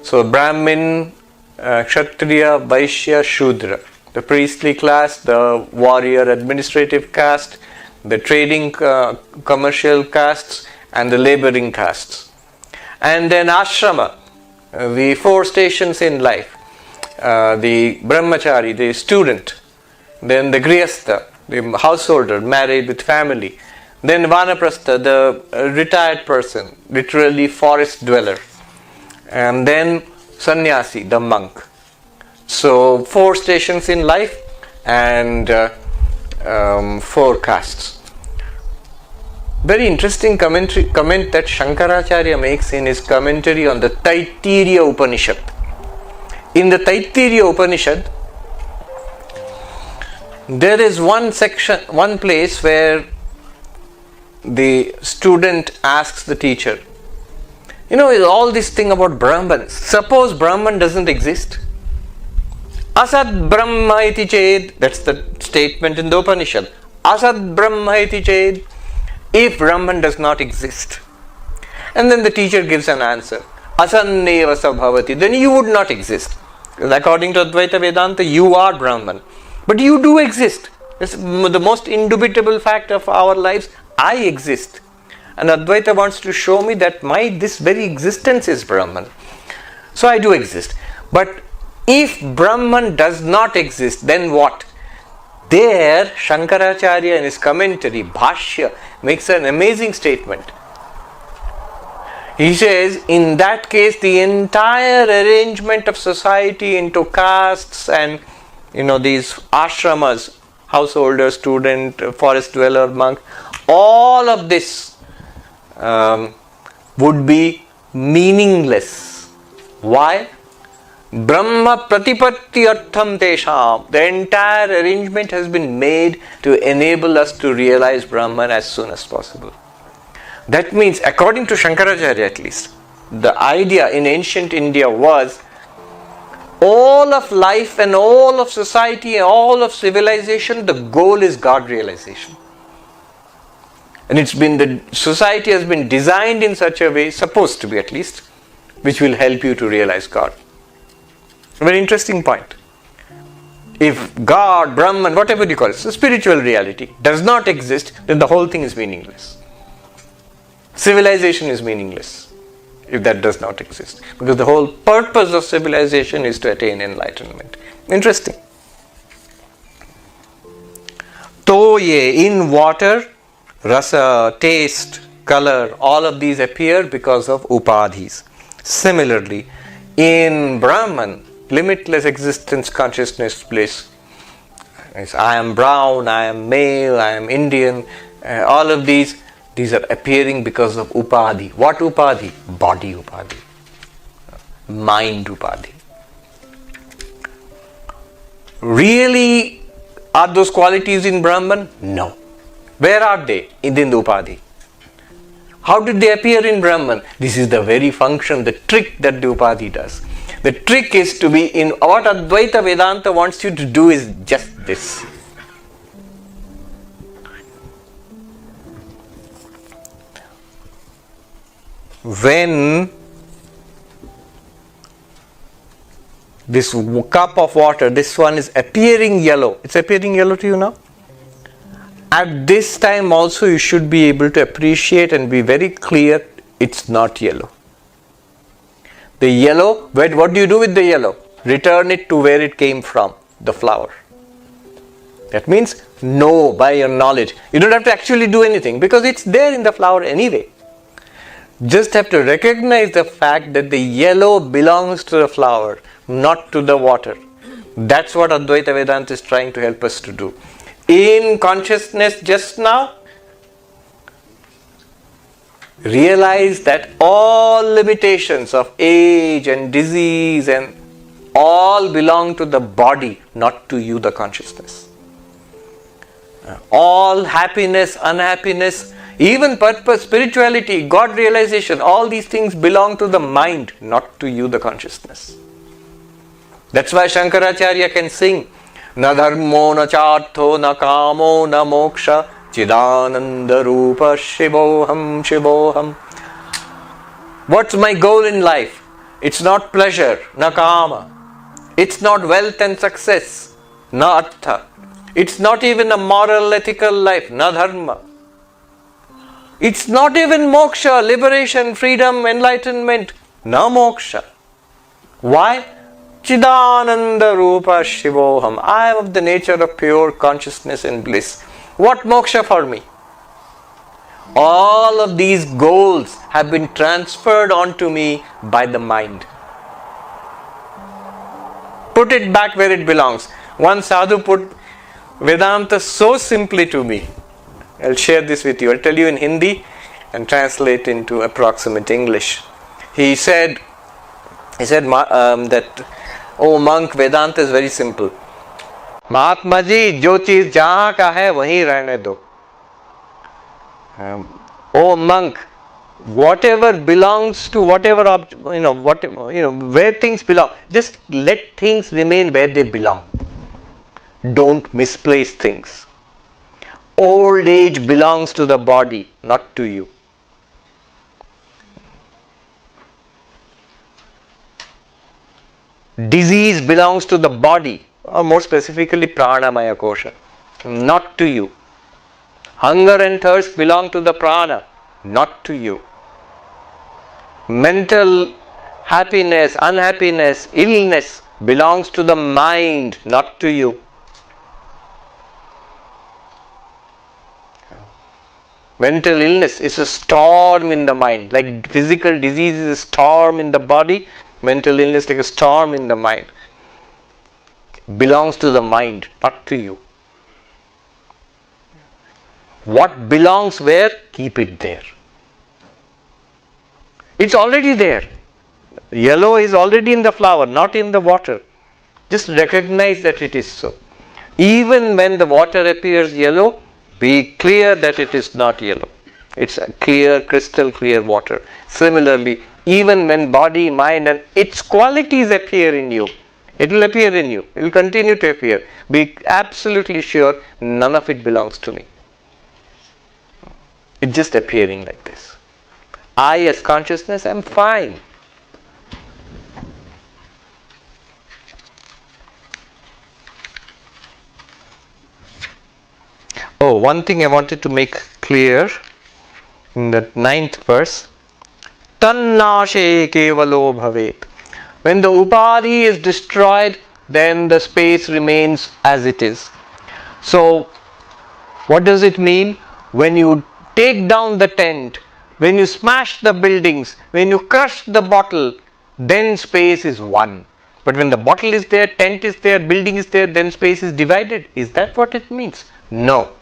So Brahmin, Kshatriya, Vaishya, Shudra. The priestly class, the warrior administrative caste, the trading commercial castes, and the laboring castes. And then ashrama, the 4 stations in life. The brahmachari, the student. Then the grihastha, the householder, married with family. Then vanaprastha, the retired person, literally forest dweller. And then sannyasi, the monk. So 4 stations in life and 4 castes. Very interesting comment that Shankaracharya makes in his commentary on the Taittiriya Upanishad. In the Taittiriya Upanishad, there is one place where the student asks the teacher, all this thing about Brahman, suppose Brahman doesn't exist. Asad Brahma iti ched, that's the statement in the Upanishad. Asad Brahma iti ched, if Brahman does not exist. And then the teacher gives an answer. Asanneva sabhavati, then you would not exist. According to Advaita Vedanta, you are Brahman. But you do exist. It's the most indubitable fact of our lives. I exist. And Advaita wants to show me that this very existence is Brahman. So I do exist. But if Brahman does not exist, then what? There, Shankaracharya in his commentary, Bhashya, makes an amazing statement. He says, in that case, the entire arrangement of society into castes and these ashramas householder, student, forest dweller, monk, all of this would be meaningless. Why? Brahma pratipatti artham tesham. The entire arrangement has been made to enable us to realize Brahman as soon as possible. That means, according to Shankaracharya at least, the idea in ancient India was all of life and all of society and all of civilization, the goal is God realization. And the society has been designed in such a way, supposed to be at least, which will help you to realize God. A very interesting point. If God, Brahman, whatever you call it, so spiritual reality does not exist, then the whole thing is meaningless. Civilization is meaningless if that does not exist. Because the whole purpose of civilization is to attain enlightenment. Interesting. Toye, in water, rasa, taste, color, all of these appear because of upadhis. Similarly, in Brahman, limitless existence, consciousness, bliss. I am brown, I am male, I am Indian, all of these are appearing because of upadhi. What upadhi? Body upadhi. Mind upadhi. Really, are those qualities in Brahman? No. Where are they? In the upadhi. How did they appear in Brahman? This is the very function, the trick that the upadhi does. The trick is to be in what Advaita Vedanta wants you to do is just this. When this cup of water, this one is appearing yellow. It's appearing yellow to you now? At this time also you should be able to appreciate and be very clear it's not yellow. The yellow, what do you do with the yellow? Return it to where it came from, the flower. That means know by your knowledge. You don't have to actually do anything because it's there in the flower anyway. Just have to recognize the fact that the yellow belongs to the flower, not to the water. That's what Advaita Vedanta is trying to help us to do. In consciousness just now, realize that all limitations of age and disease and all belong to the body, not to you, the consciousness. All happiness, unhappiness, even purpose, spirituality, God realization, all these things belong to the mind, not to you, the consciousness. That's why Shankaracharya can sing, Na dharmo na chartho na kamo na moksha Chidananda Rupa Shivoham Shivoham. What's my goal in life? It's not pleasure, na kama. It's not wealth and success, na artha. It's not even a moral, ethical life, na dharma. It's not even moksha, liberation, freedom, enlightenment, na moksha. Why? Chidananda Rupa Shivoham. I am of the nature of pure consciousness and bliss. What moksha for me? All of these goals have been transferred onto me by the mind. Put it back where it belongs. One sadhu put Vedanta so simply to me. I'll share this with you. I'll tell you in Hindi and translate into approximate English. He said that, oh monk, Vedanta is very simple. Mahatma ji जो चीज जहां का है वहीं रहने दो. Oh monk, whatever belongs to whatever where things belong, just let things remain where they belong. Don't misplace things. Old age belongs to the body, not to you. Disease belongs to the body, or more specifically pranamaya kosha, not to you. Hunger and thirst belong to the prana, not to you. Mental happiness, unhappiness, illness belongs to the mind, not to you. Mental illness is a storm in the mind, like physical disease is a storm in the body, mental illness like a storm in the mind. Belongs to the mind, not to you. What belongs where, keep it there. It's already there. Yellow is already in the flower, not in the water. Just recognize that it is so. Even when the water appears yellow, be clear that it is not yellow. It's a clear, crystal clear water. Similarly, even when body, mind and its qualities appear in you, it will appear in you. It will continue to appear. Be absolutely sure none of it belongs to me. It's just appearing like this. I as consciousness am fine. Oh, one thing I wanted to make clear in the 9th verse. Tannashe kevalo bhavet. When the upadhi is destroyed, then the space remains as it is. So, what does it mean? When you take down the tent, when you smash the buildings, when you crush the bottle, then space is one. But when the bottle is there, tent is there, building is there, then space is divided. Is that what it means? No.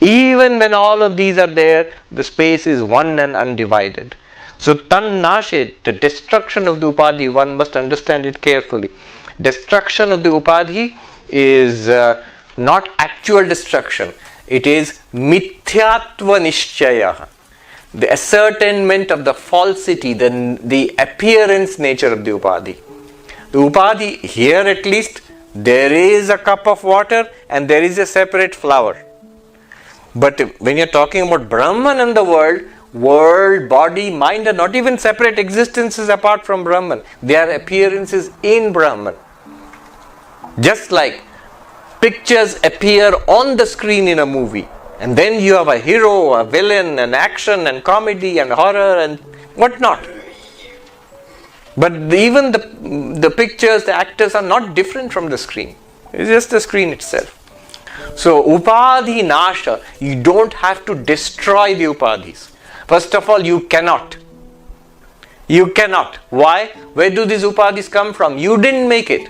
Even when all of these are there, the space is one and undivided. So, tannashe, the destruction of the upadhi, one must understand it carefully. Destruction of the upadhi is not actual destruction. It is mithyatva nishchaya, the ascertainment of the falsity, the appearance nature of the upadhi. The upadhi, here at least, there is a cup of water and there is a separate flower. But when you're talking about Brahman and the world, body, mind are not even separate existences apart from Brahman. They are appearances in Brahman. Just like pictures appear on the screen in a movie, and then you have a hero, a villain, an action and comedy and horror and whatnot. But even the pictures, the actors are not different from the screen. It's just the screen itself. So, upadhi nasha, you don't have to destroy the upadhis. First of all, you cannot. You cannot. Why? Where do these upadhis come from? You didn't make it.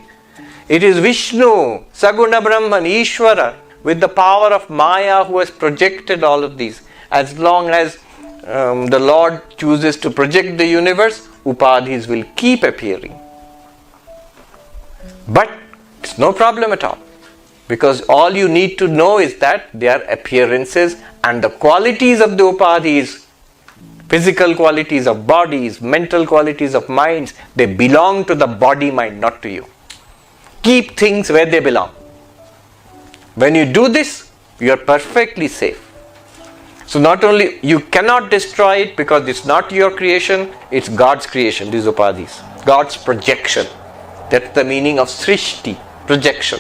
It is Vishnu, Saguna Brahman, Ishvara, with the power of Maya who has projected all of these. As long as the Lord chooses to project the universe, upadhis will keep appearing. But it's no problem at all. Because all you need to know is that they are appearances and the qualities of the upadhis, physical qualities of bodies, mental qualities of minds, they belong to the body mind, not to you. Keep things where they belong. When you do this, you are perfectly safe. So not only you cannot destroy it because it's not your creation, it's God's creation, these upadhis. God's projection. That's the meaning of srishti, projection.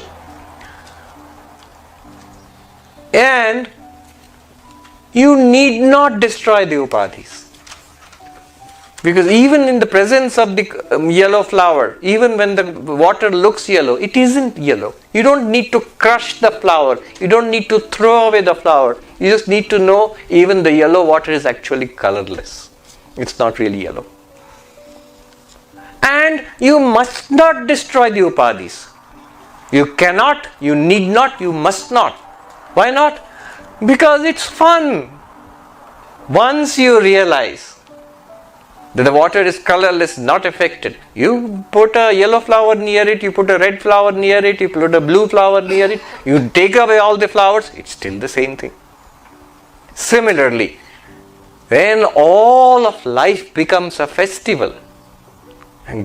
And you need not destroy the upadhis. Because even in the presence of the yellow flower, even when the water looks yellow, it isn't yellow. You don't need to crush the flower. You don't need to throw away the flower. You just need to know even the yellow water is actually colorless. It's not really yellow. And you must not destroy the upadhis. You cannot, you need not, you must not. Why not? Because it's fun. Once you realize that the water is colorless, not affected, you put a yellow flower near it, you put a red flower near it, you put a blue flower near it, you take away all the flowers, it's still the same thing. Similarly, when all of life becomes a festival,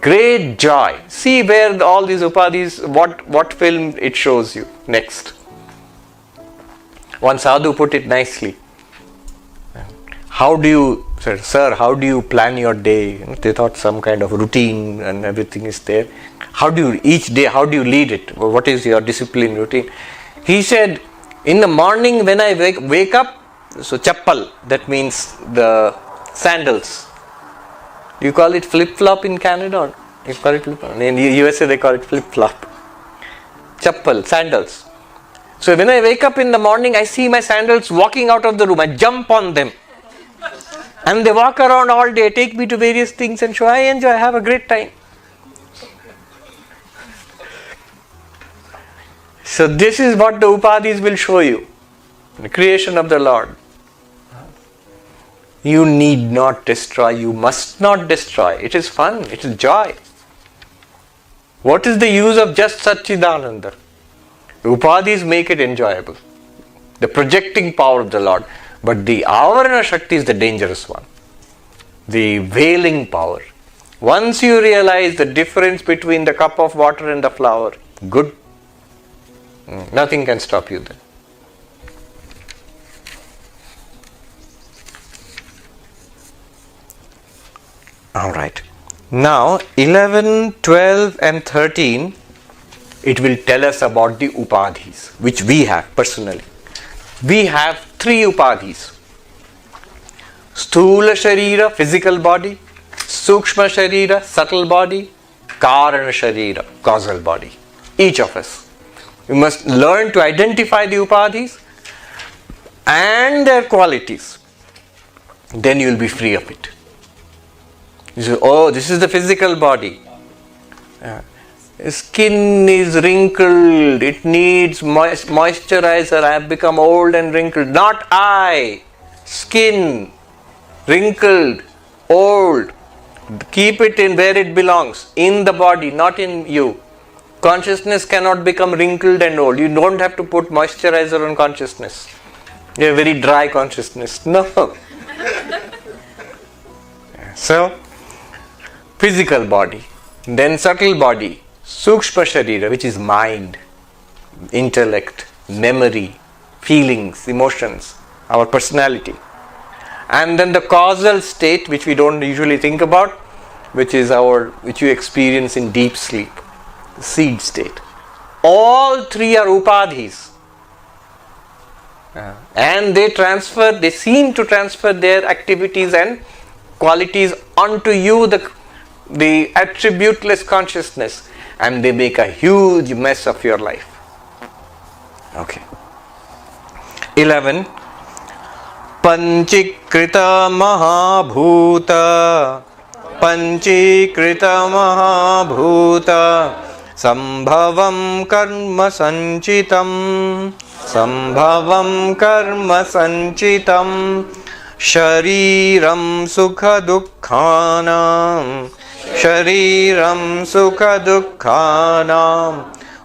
great joy. See where all these upadhis, what film it shows you next. One sadhu put it nicely. How do you, sir, how do you plan your day? They thought some kind of routine and everything is there. How do you, each day, how do you lead it? What is your discipline routine? He said, in the morning when I wake up, so chappal, that means the sandals. You call it flip-flop in Canada? Or you call it flip-flop? In USA they call it flip-flop. Chappal, sandals. So when I wake up in the morning, I see my sandals walking out of the room. I jump on them. And they walk around all day, take me to various things and show I enjoy, I have a great time. So this is what the upadhis will show you. The creation of the Lord. You need not destroy, you must not destroy. It is fun, it is joy. What is the use of just Satchidananda? Upadhis make it enjoyable. The projecting power of the Lord. But the Avarana Shakti is the dangerous one. The veiling power. Once you realize the difference between the cup of water and the flower, good. Nothing can stop you then. Alright. Now 11, 12 and 13, it will tell us about the upadhis, which we have personally. We have 3 upadhis. Sthula Sharira, physical body. Sukshma Sharira, subtle body. Karana Sharira, causal body. Each of us. We must learn to identify the upadhis and their qualities. Then you will be free of it. You say, oh, this is the physical body. Skin is wrinkled. It needs moisturizer. I have become old and wrinkled. Not I. Skin. Wrinkled. Old. Keep it in where it belongs. In the body, not in you. Consciousness cannot become wrinkled and old. You don't have to put moisturizer on consciousness. You have very dry consciousness. No. So, physical body, then subtle body, Sukshma Sharira, which is mind, intellect, memory, feelings, emotions, our personality. And then the causal state, which we don't usually think about, which you experience in deep sleep, the seed state. All 3 are upadhis. And they seem to transfer their activities and qualities onto you, the attributeless consciousness, and they make a huge mess of your life. Okay. 11. Panchikrita Mahabhuta Sambhavam Karma Sanchitam Shariram Sukha Dukkhanam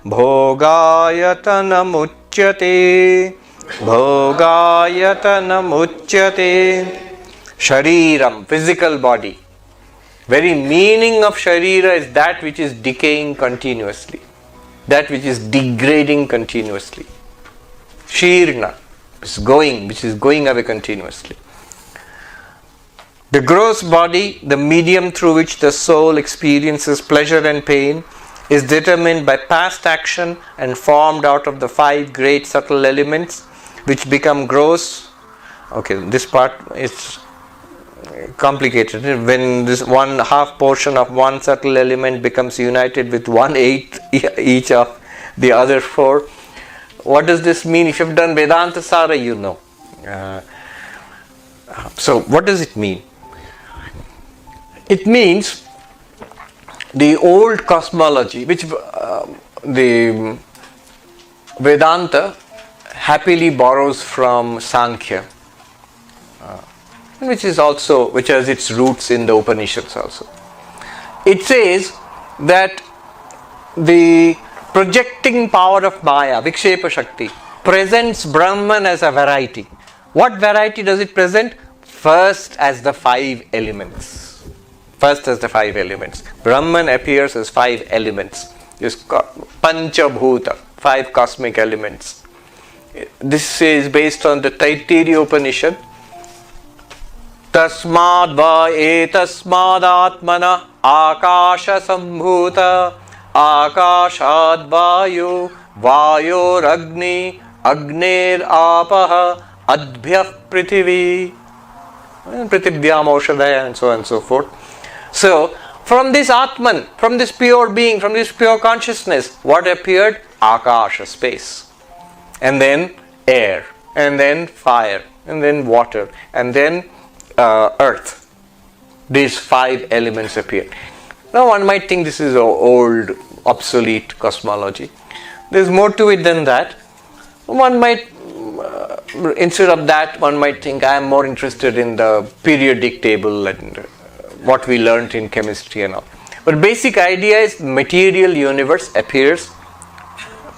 Bhogayatanam Uchyate. Shariram, physical body. Very meaning of Sharira is that which is decaying continuously, that which is degrading continuously. Shirna, which is going away continuously. The gross body, the medium through which the soul experiences pleasure and pain, is determined by past action and formed out of the 5 great subtle elements which become gross. Okay, this part is complicated. When this 1/2 portion of one subtle element becomes united with 1/8 each of the other 4. What does this mean? If you've done Vedanta Sara, you know. So, what does it mean? It means the old cosmology, which the Vedanta happily borrows from Sankhya, which has its roots in the Upanishads also. It says that the projecting power of Maya, Vikshepa Shakti, presents Brahman as a variety. What variety does it present? First as the 5 elements. Brahman appears as 5 elements. Panchabhuta, 5 cosmic elements. This is based on the Taittiriya Upanishad. Tasmad va etasmad atmana akasha sambhuta akashad vayu vayor agni agner apaha adbhyah prithivi prithibhyam aushadaya and so on and so forth. So, from this Atman, from this pure being, from this pure consciousness, what appeared? Akasha, space. And then air, and then fire, and then water, and then earth. These 5 elements appeared. Now one might think this is old, obsolete cosmology. There's more to it than that. One might instead of that, one might think I am more interested in the periodic table and what we learnt in chemistry and all. But basic idea is material universe appears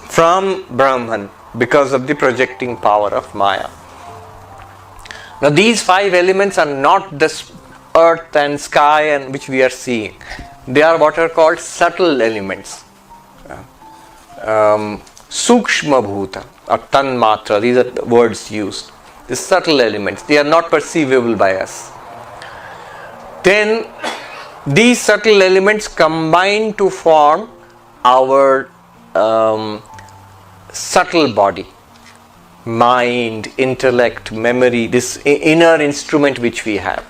from Brahman because of the projecting power of Maya. Now these 5 elements are not the earth and sky and which we are seeing. They are what are called subtle elements. Sukshma bhuta or tanmatra, these are the words used. The subtle elements, they are not perceivable by us. Then these subtle elements combine to form our subtle body, mind, intellect, memory, this inner instrument which we have.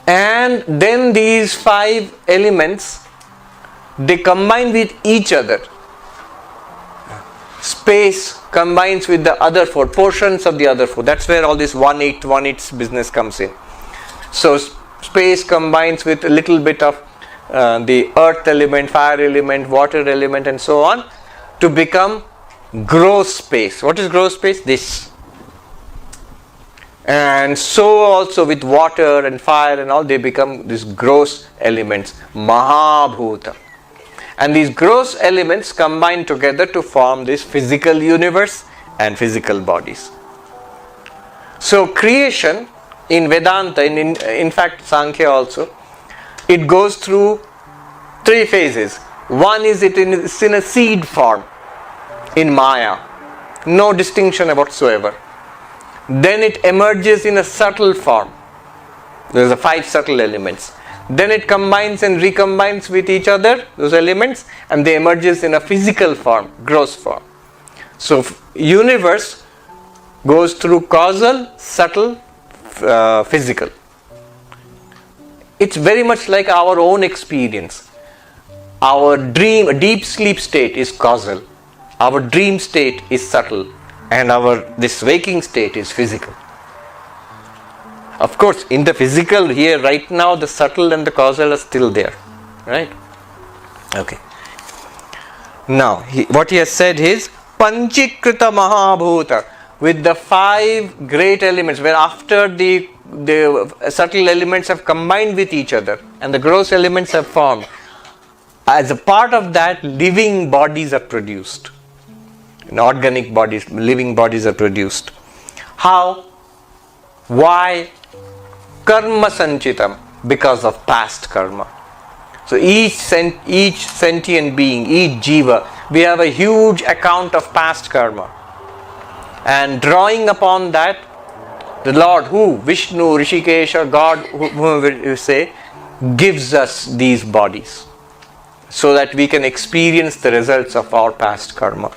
And then these 5 elements, they combine with each other. Space combines with the other 4 portions of the other 4. That's where all this 1/8 business comes in. So space combines with a little bit of the earth element, fire element, water element and so on to become gross space. What is gross space? This. And so also with water and fire and all, they become these gross elements, Mahabhuta. And these gross elements combine together to form this physical universe and physical bodies. So creation in Vedanta, in fact Sankhya also, it goes through 3 phases. One is it's in a seed form in Maya, no distinction whatsoever. Then it emerges in a subtle form. There's 5 subtle elements. Then it combines and recombines with each other, those elements, and they emerges in a physical form, gross form. So universe goes through causal, subtle, physical. It's very much like our own experience. Our deep sleep state is causal. Our dream state is subtle, and this waking state is physical. Of course, in the physical here right now, the subtle and the causal are still there, right? Okay. Now, what he has said is Panchikrita Mahabhuta, with the 5 great elements, where after the subtle elements have combined with each other and the gross elements have formed. As a part of that, living bodies are produced. Organic bodies, living bodies are produced. How? Why? Karma sanchitam, because of past karma. So each sentient being, each jiva, we have a huge account of past karma. And drawing upon that, the Lord, Vishnu, Rishikesha, God, whoever you say, gives us these bodies so that we can experience the results of our past karma.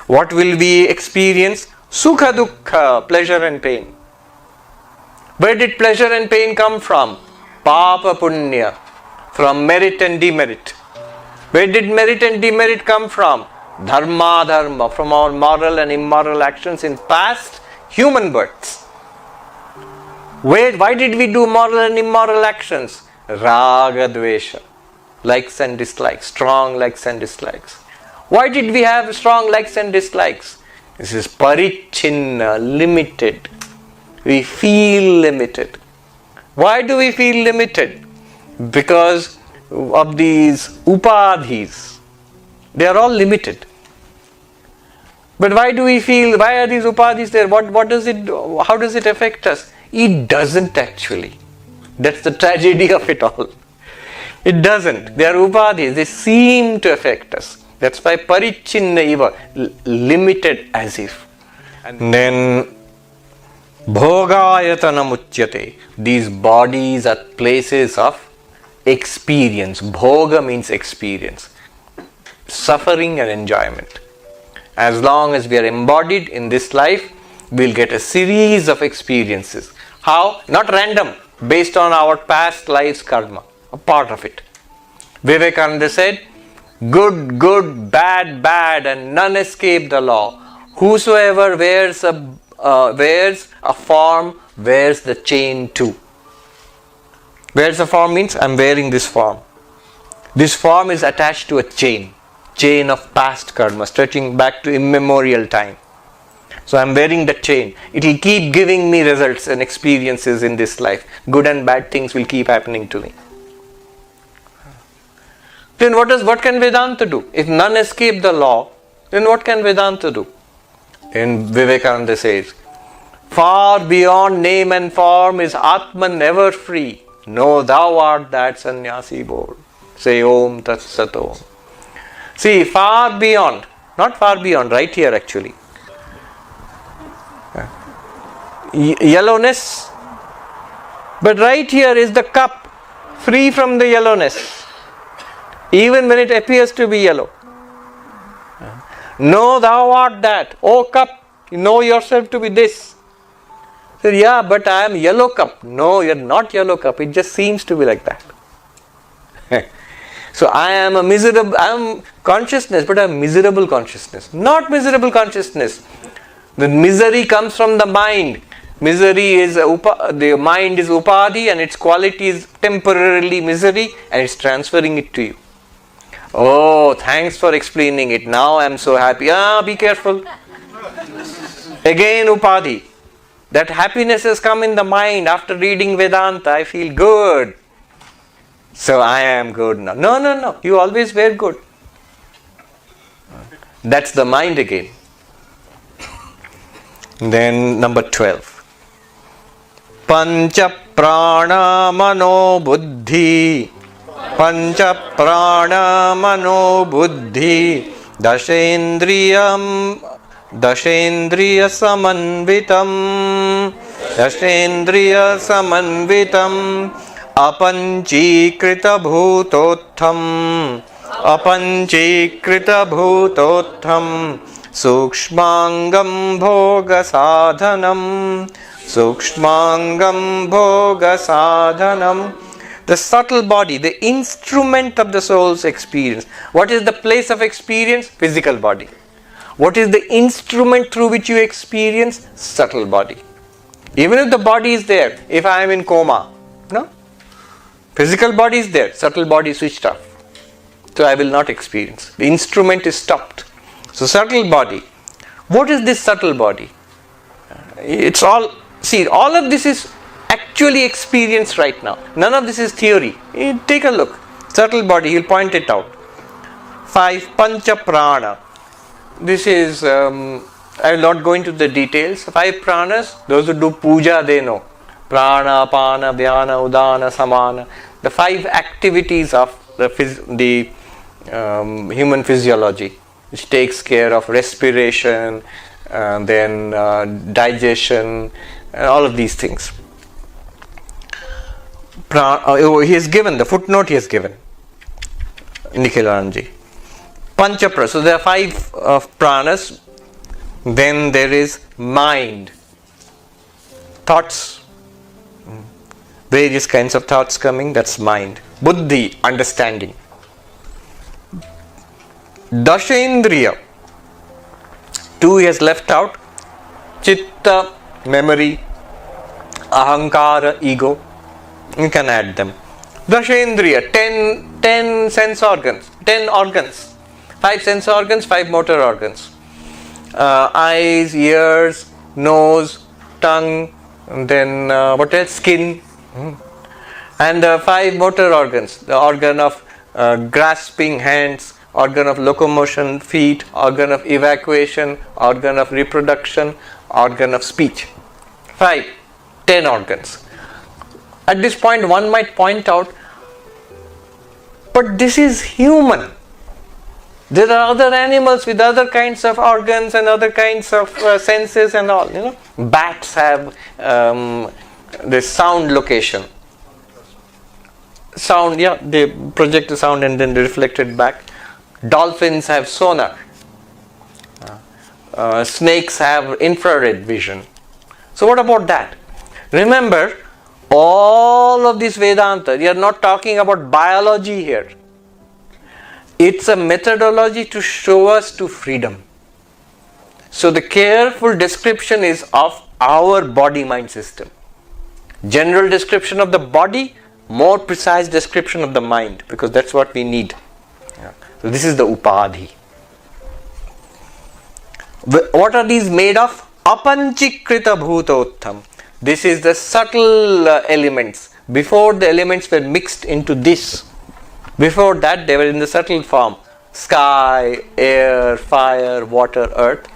What will we experience? Sukha dukkha, pleasure and pain. Where did pleasure and pain come from? Papa punya, from merit and demerit. Where did merit and demerit come from? Dharma, from our moral and immoral actions in past human births. Why did we do moral and immoral actions? Raga dvesha, likes and dislikes, strong likes and dislikes. Why did we have strong likes and dislikes? This is parichinna, limited. We feel limited. Why do we feel limited? Because of these upadhis. They are all limited. But why are these upadhis there? How does it affect us? It doesn't actually. That's the tragedy of it all. It doesn't. They are upadhis. They seem to affect us. That's why parichinna iva, limited as if. And then bhogayatana muchyate. These bodies are places of experience. Bhoga means experience. Suffering and enjoyment. As long as we are embodied in this life, we'll get a series of experiences. How? Not random, based on our past lives karma, a part of it. Vivekananda said, good, good, bad, bad, and none escape the law. Whosoever wears a form, wears the chain too. Wears a form means I'm wearing this form. This form is attached to a chain of past karma, stretching back to immemorial time. So I'm wearing the chain. It will keep giving me results and experiences in this life. Good and bad things will keep happening to me. Then what can Vedanta do? If none escape the law, then what can Vedanta do? And Vivekananda says, far beyond name and form is Atman ever free. Know thou art that sannyasi bold. Say Om Tat Sat Om. See, far beyond, not far beyond, right here actually. Yellowness, but right here is the cup, free from the yellowness, even when it appears to be yellow. Know thou art that, O cup, you know yourself to be this. So, yeah, but I am yellow cup. No, you are not yellow cup, it just seems to be like that. So I am a miserable, I am consciousness, but I am miserable consciousness, not miserable consciousness. The misery comes from the mind. Misery is the mind is upadhi, and its quality is temporarily misery, and it's transferring it to you. Oh, thanks for explaining it. Now I am so happy. Be careful. Again upadhi. That happiness has come in the mind after reading Vedanta. I feel good. So I am good now. No. You always were good. That's the mind again. Then number 12. Pancha prana mano buddhi. Pancha prana mano buddhi. Dashendriyam Dashendriya samanvitam. Dashendriya samanvitam. Apanchikrita bhutotham. Apanchikrita bhutotham. Sukshmangam bhoga sadhanam. Sukshmangam bhoga sadhanam. The subtle body, the instrument of the soul's experience. What is the place of experience? Physical body. What is the instrument through which you experience? Subtle body. Even if the body is there, if I am in coma, no? Physical body is there, subtle body is switched off. So I will not experience. The instrument is stopped. So subtle body. What is this subtle body? It's all, see, all of this is actually experienced right now. None of this is theory. Take a look. Subtle body, he'll point it out. 5 Pancha Prana. This is, I will not go into the details. 5 pranas, those who do puja, they know. Prana, Pana, Vyana, Udana, Samana. The 5 activities of the human physiology, which takes care of respiration, then digestion, and all of these things. He has given, the footnote he has given, Nikhilanji. Pancha prana. So there are 5 pranas. Then there is mind. Thoughts. Various kinds of thoughts coming, that's mind. Buddhi, understanding. Dashendriya. 2 he has left out. Chitta, memory. Ahankara, ego. You can add them. Dashendriya, 10 sense organs. 10 organs. 5 sense organs, 5 motor organs. Eyes, ears, nose, tongue, and then what else? Skin. And 5 motor organs. The organ of grasping hands, organ of locomotion feet, organ of evacuation, organ of reproduction, organ of speech. 10 organs. At this point one might point out, but this is human. There are other animals with other kinds of organs and other kinds of senses and all. Bats have this sound location. Sound, yeah, they project the sound and then they reflect it back. Dolphins have sonar. Snakes have infrared vision. So what about that? Remember, all of this Vedanta, we are not talking about biology here. It's a methodology to show us to freedom. So the careful description is of our body-mind system. General description of the body, more precise description of the mind, because that's what we need. So this is the upadhi. What are these made of? Apanchikrita bhutottham. This is the subtle elements. Before the elements were mixed into this, before that they were in the subtle form. Sky, air, fire, water, earth.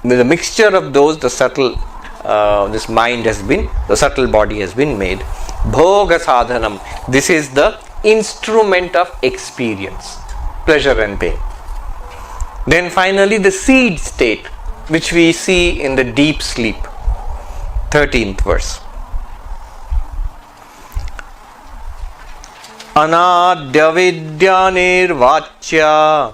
With the mixture of those, the subtle, this mind has been, the subtle body has been made. Bhoga sadhanam. This is the instrument of experience, pleasure and pain. Then finally the seed state, which we see in the deep sleep. 13th verse. Anadya vidya nirvachya,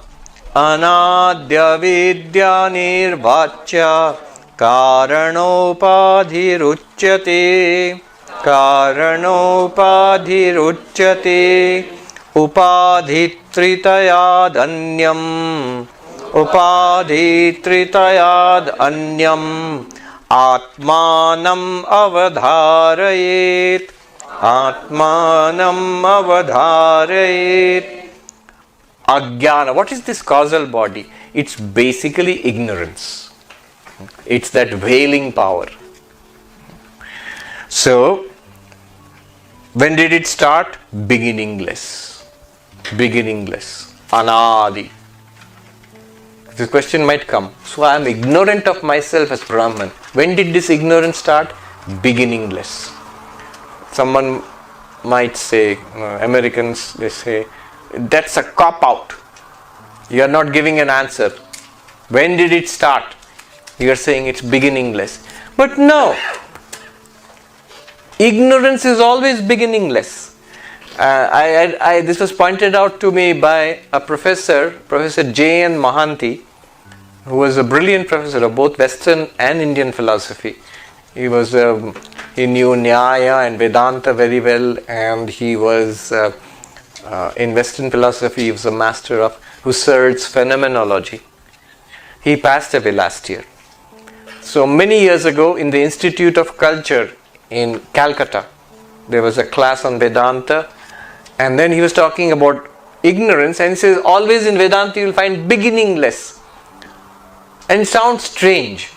anadya vidya nirvachya, karanopādhiruchyate, karanopādhiruchyate, upadhitritayad anyam, upadhitritayad anyam, atmanam avadharayet, atmanam avadharayet. Ajnana. What is this causal body? It's basically ignorance. It's that veiling power. So, when did it start? Beginningless. Beginningless. Anadi. This question might come. So, I am ignorant of myself as Brahman. When did this ignorance start? Beginningless. Someone might say, Americans, they say, that's a cop-out. You are not giving an answer. When did it start? You are saying it's beginningless. But no. Ignorance is always beginningless. This was pointed out to me by a professor, Professor J.N. Mahanti, who was a brilliant professor of both Western and Indian philosophy. He knew Nyaya and Vedanta very well, and he was in Western philosophy. He was a master of Husserl's phenomenology. He passed away last year. So many years ago, in the Institute of Culture in Calcutta, there was a class on Vedanta, and then he was talking about ignorance, and he says always in Vedanta you will find beginningless. And it sounds strange.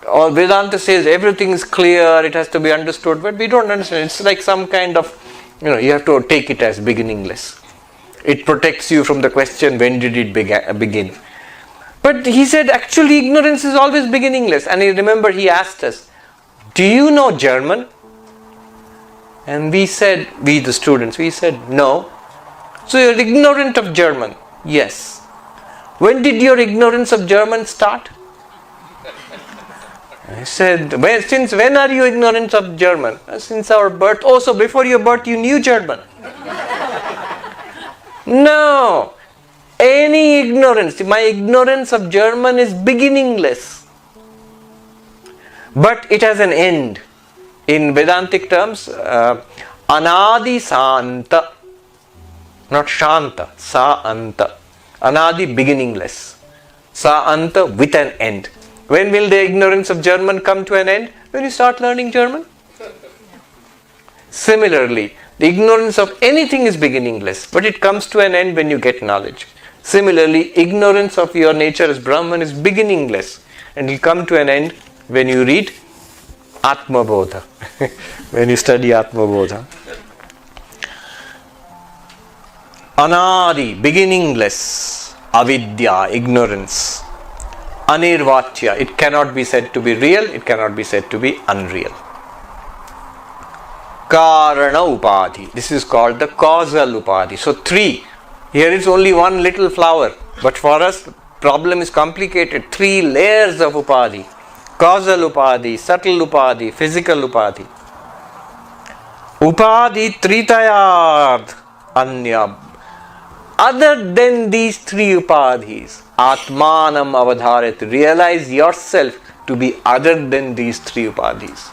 Or Vedanta says everything is clear, it has to be understood, but we don't understand. It's like some kind of, you have to take it as beginningless. It protects you from the question, when did it begin? But he said actually ignorance is always beginningless. And I remember he asked us, do you know German? And we said, we the students, we said no. So you're ignorant of German? Yes. When did your ignorance of German start? I said, since when are you ignorant of German? Since our birth. Oh, so before your birth you knew German? No. Any ignorance. My ignorance of German is beginningless. But it has an end. In Vedantic terms, anadi santa. Not shanta, sa anta. Anadi, beginningless. Sa anta, with an end. When will the ignorance of German come to an end? When you start learning German. Similarly, the ignorance of anything is beginningless, but it comes to an end when you get knowledge. Similarly, ignorance of your nature as Brahman is beginningless, and will come to an end when you read Atmabodha, when you study Atmabodha. Anadi, beginningless, avidya, ignorance. Anirvachya, it cannot be said to be real, it cannot be said to be unreal. Karana upadhi, this is called the causal upadhi. So 3, here is only one little flower, but for us the problem is complicated. 3 layers of upadhi. Causal upadhi, subtle upadhi, physical upadhi. Upadhi tritayad anya. Other than these 3 upadhis, Atmanam avadharet, realize yourself to be other than these 3 upadhis.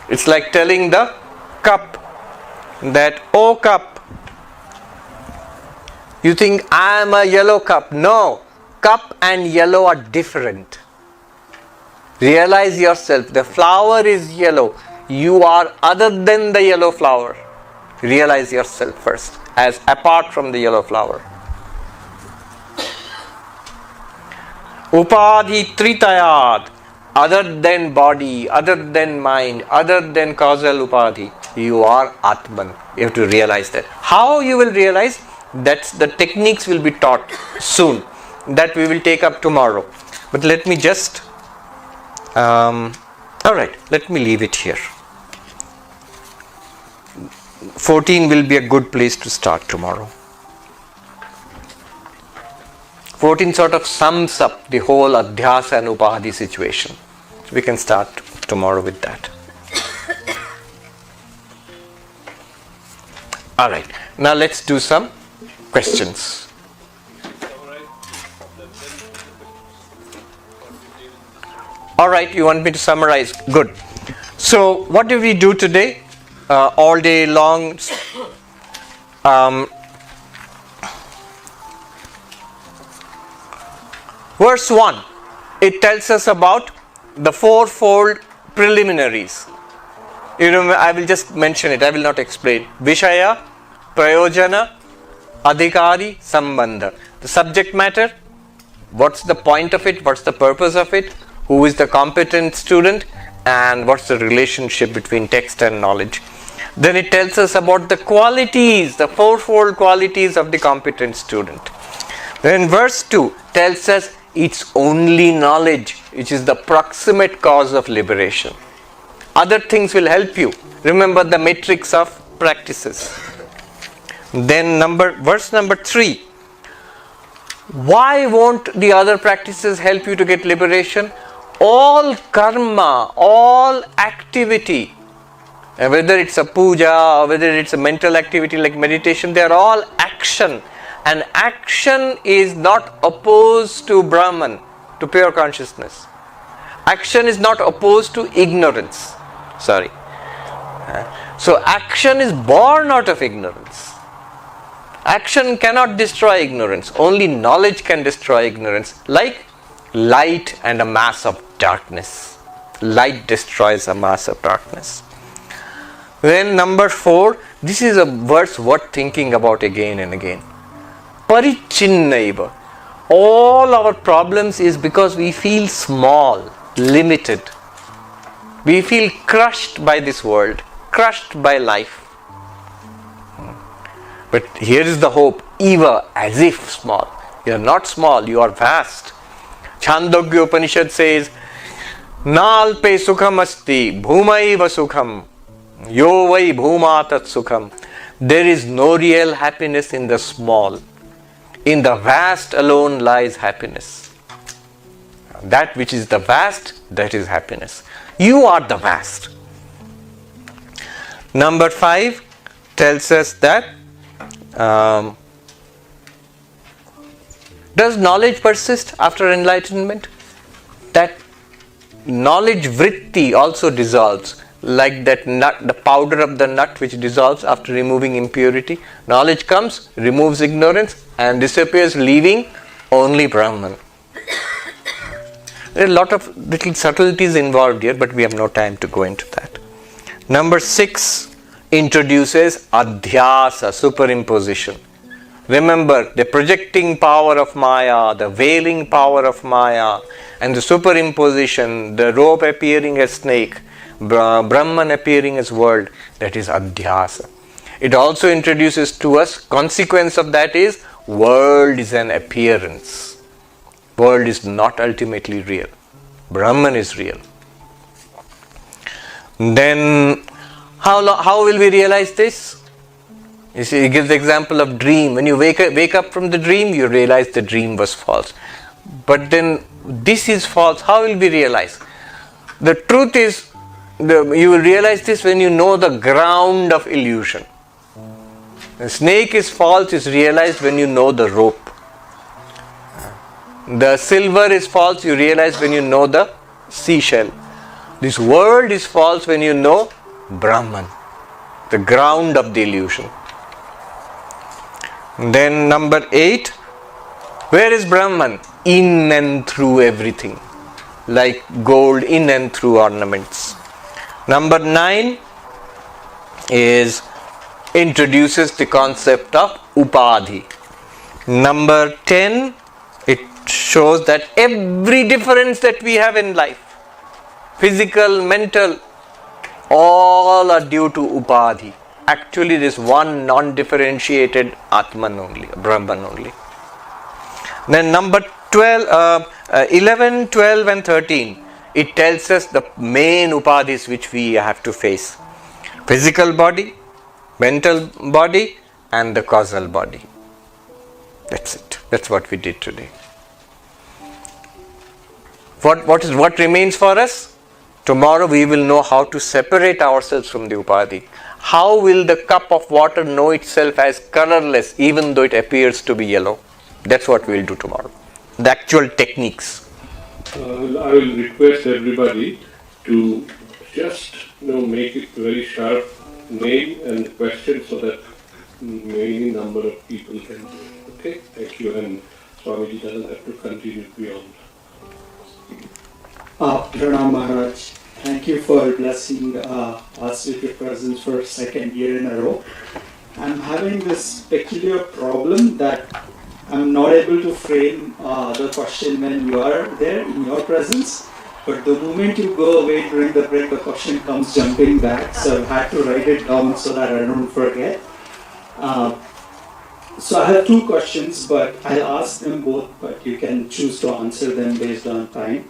It's like telling the cup that, oh cup, you think I am a yellow cup. No, cup and yellow are different. Realize yourself, the flower is yellow. You are other than the yellow flower. Realize yourself first as apart from the yellow flower. Upadhi tritayad, other than body, other than mind, other than causal upadhi. You are Atman. You have to realize that. How you will realize? That's the techniques will be taught soon. That we will take up tomorrow. But let me just alright, let me leave it here. 14 will be a good place to start tomorrow. 14 sort of sums up the whole adhyasa and upadhi situation. So we can start tomorrow with that. Alright, now let's do some questions. Alright, you want me to summarize? Good. So, what did we do today? All day long. Verse 1, it tells us about the fourfold preliminaries. You know, I will just mention it, I will not explain. Vishaya, Prayojana, Adhikari, Sambandha. The subject matter, what's the point of it, what's the purpose of it, who is the competent student, and what's the relationship between text and knowledge. Then it tells us about the qualities, the fourfold qualities of the competent student. Then verse 2 tells us it's only knowledge which is the proximate cause of liberation. Other things will help you. Remember the matrix of practices. Then verse number 3. Why won't the other practices help you to get liberation? All karma, all activity, whether it's a puja or whether it's a mental activity like meditation, they are all action. And action is not opposed to Brahman, to pure consciousness. Action is not opposed to ignorance. Sorry. So action is born out of ignorance. Action cannot destroy ignorance. Only knowledge can destroy ignorance. Like light and a mass of darkness. Light destroys a mass of darkness. Then number 4, this is a verse worth thinking about again and again. Parichinnaiva. All our problems is because we feel small, limited. We feel crushed by this world, crushed by life. But here is the hope, eva, as if small. You are not small, you are vast. Chandogya Upanishad says, Nalpe sukham asti, bhumaiva sukham, yo vai bhumatat sukham. There is no real happiness in the small. In the vast alone lies happiness. That which is the vast, that is happiness. You are the vast. Number 5 tells us that does knowledge persist after enlightenment? That knowledge vritti also dissolves, like that nut, the powder of the nut which dissolves after removing impurity. Knowledge comes, removes ignorance and disappears, leaving only Brahman. There are a lot of little subtleties involved here, but we have no time to go into that. Number 6 introduces adhyasa, superimposition. Remember, the projecting power of Maya, the veiling power of Maya, and the superimposition, the rope appearing as snake, Brahman appearing as world, that is adhyasa. It also introduces to us, consequence of that is, world is an appearance. World is not ultimately real. Brahman is real. Then, how will we realize this? You see, he gives the example of dream. When you wake up from the dream, you realize the dream was false. But then, this is false. How will we realize? The truth is, you will realize this when you know the ground of illusion. The snake is false is realized when you know the rope. The silver is false, you realize when you know the seashell. This world is false when you know Brahman, the ground of the illusion. Then number 8, where is Brahman? In and through everything, like gold in and through ornaments. Number 9 introduces the concept of upadhi. Number 10, it shows that every difference that we have in life, physical, mental, all are due to upadhi. Actually, there is one non-differentiated Atman only, Brahman only. Then number 11, 12 and 13, it tells us the main upadhis which we have to face. Physical body, mental body and the causal body. That's it. That's what we did today. What remains for us? Tomorrow we will know how to separate ourselves from the upadhi. How will the cup of water know itself as colorless even though it appears to be yellow? That's what we will do tomorrow. The actual techniques. I will request everybody to just make it very sharp, name and question, so that many number of people can do it. Okay? Thank you. And Swamiji doesn't have to continue beyond. Pranam Maharaj, thank you for blessing us with your presence for a second year in a row. I'm having this peculiar problem that I'm not able to frame the question when you are there in your presence, but the moment you go away during the break, the question comes jumping back, so I've had to write it down so that I don't forget. So I have two questions, but I'll ask them both, but you can choose to answer them based on time.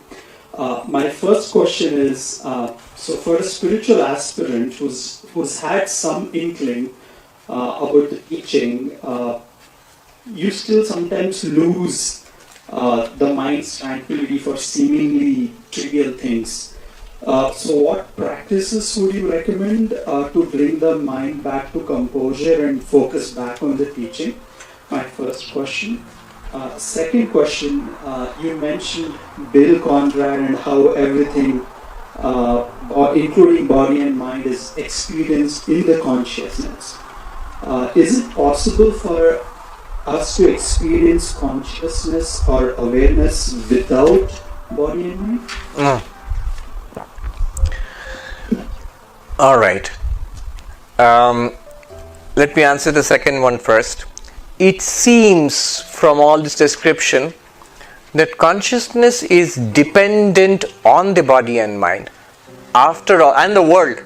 My first question is, so for a spiritual aspirant who's had some inkling about the teaching, you still sometimes lose the mind's tranquility for seemingly trivial things. So what practices would you recommend to bring the mind back to composure and focus back on the teaching? My first question. Second question, you mentioned Bill Conrad and how everything, including body and mind, is experienced in the consciousness. Is it possible for us to experience consciousness or awareness without body and mind? All right. Let me answer the second one first. It seems from all this description that consciousness is dependent on the body and mind. After all, and the world.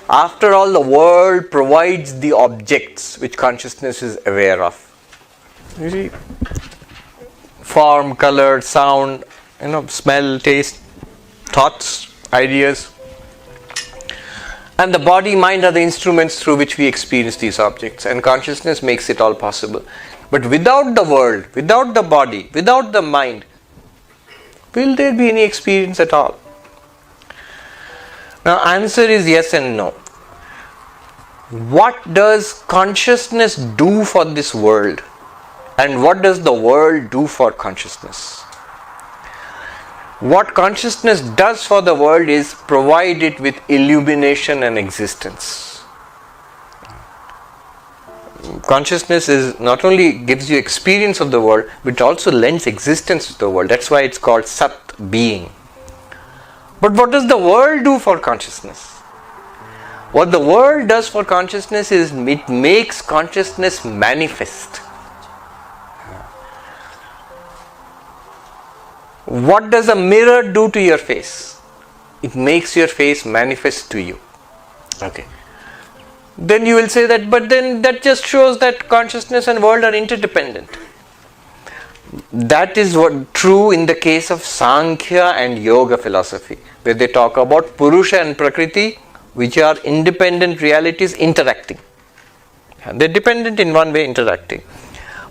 After all, the world provides the objects which consciousness is aware of. You see, form, color, sound, smell, taste, thoughts, ideas. And the body, mind are the instruments through which we experience these objects, and consciousness makes it all possible. But without the world, without the body, without the mind, will there be any experience at all? Now, answer is yes and no. What does consciousness do for this world? And what does the world do for consciousness? What consciousness does for the world is provide it with illumination and existence. Consciousness is not only gives you experience of the world, but it also lends existence to the world. That's why it's called Sat, being. But what does the world do for consciousness? What the world does for consciousness is it makes consciousness manifest. What does a mirror do to your face? It makes your face manifest to you. Okay. Then you will say that, but then that just shows that consciousness and world are interdependent. That is what true in the case of Sankhya and Yoga philosophy, where they talk about Purusha and Prakriti, which are independent realities interacting. They're dependent in one way, interacting.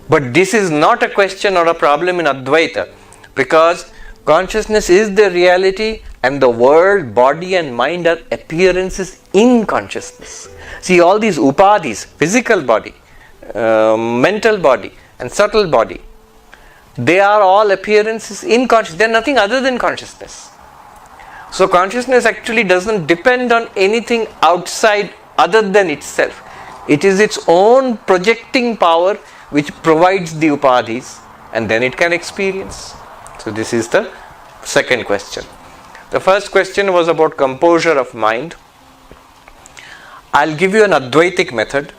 But this is not a question or a problem in Advaita, because consciousness is the reality and the world, body and mind are appearances in consciousness. See, all these upadhis, physical body, mental body and subtle body, they are all appearances in consciousness. They are nothing other than consciousness. So consciousness actually doesn't depend on anything outside other than itself. It is its own projecting power which provides the upadhis, and then it can experience. So this is the second question. The first question was about composure of mind. I'll give you an Advaitic method.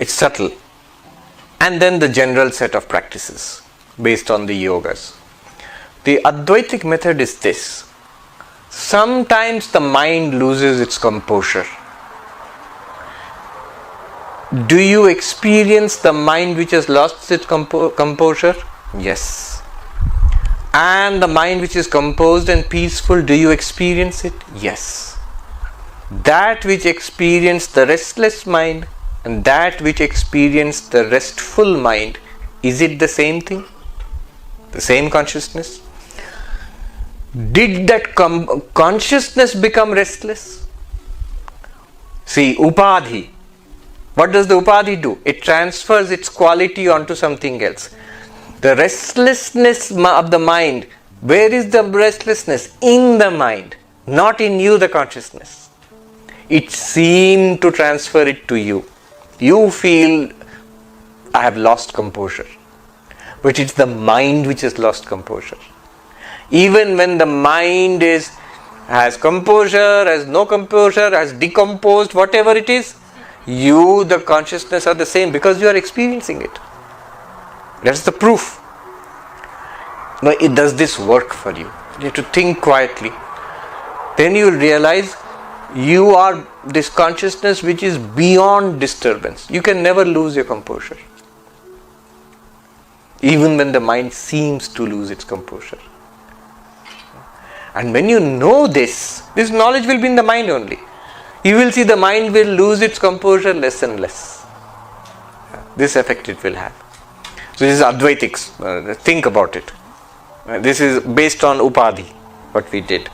It's subtle. And then the general set of practices based on the yogas. The Advaitic method is this. Sometimes the mind loses its composure. Do you experience the mind which has lost its composure? Yes. And the mind which is composed and peaceful, do you experience it? Yes. That which experienced the restless mind and that which experienced the restful mind, is it the same thing? The same consciousness? Did that consciousness become restless? See, upadhi. What does the upadhi do? It transfers its quality onto something else. The restlessness of the mind, where is the restlessness? In the mind, not in you, the consciousness. It seemed to transfer it to you. You feel, I have lost composure. But it's the mind which has lost composure. Even when the mind has composure, has no composure, has decomposed, whatever it is, you, the consciousness, are the same because you are experiencing it. That's the proof. Now, does this work for you? You have to think quietly. Then you will realize you are this consciousness which is beyond disturbance. You can never lose your composure. Even when the mind seems to lose its composure. And when you know this knowledge will be in the mind only. You will see the mind will lose its composure less and less. This effect it will have. So this is Advaitics. Think about it. This is based on Upadhi, what we did.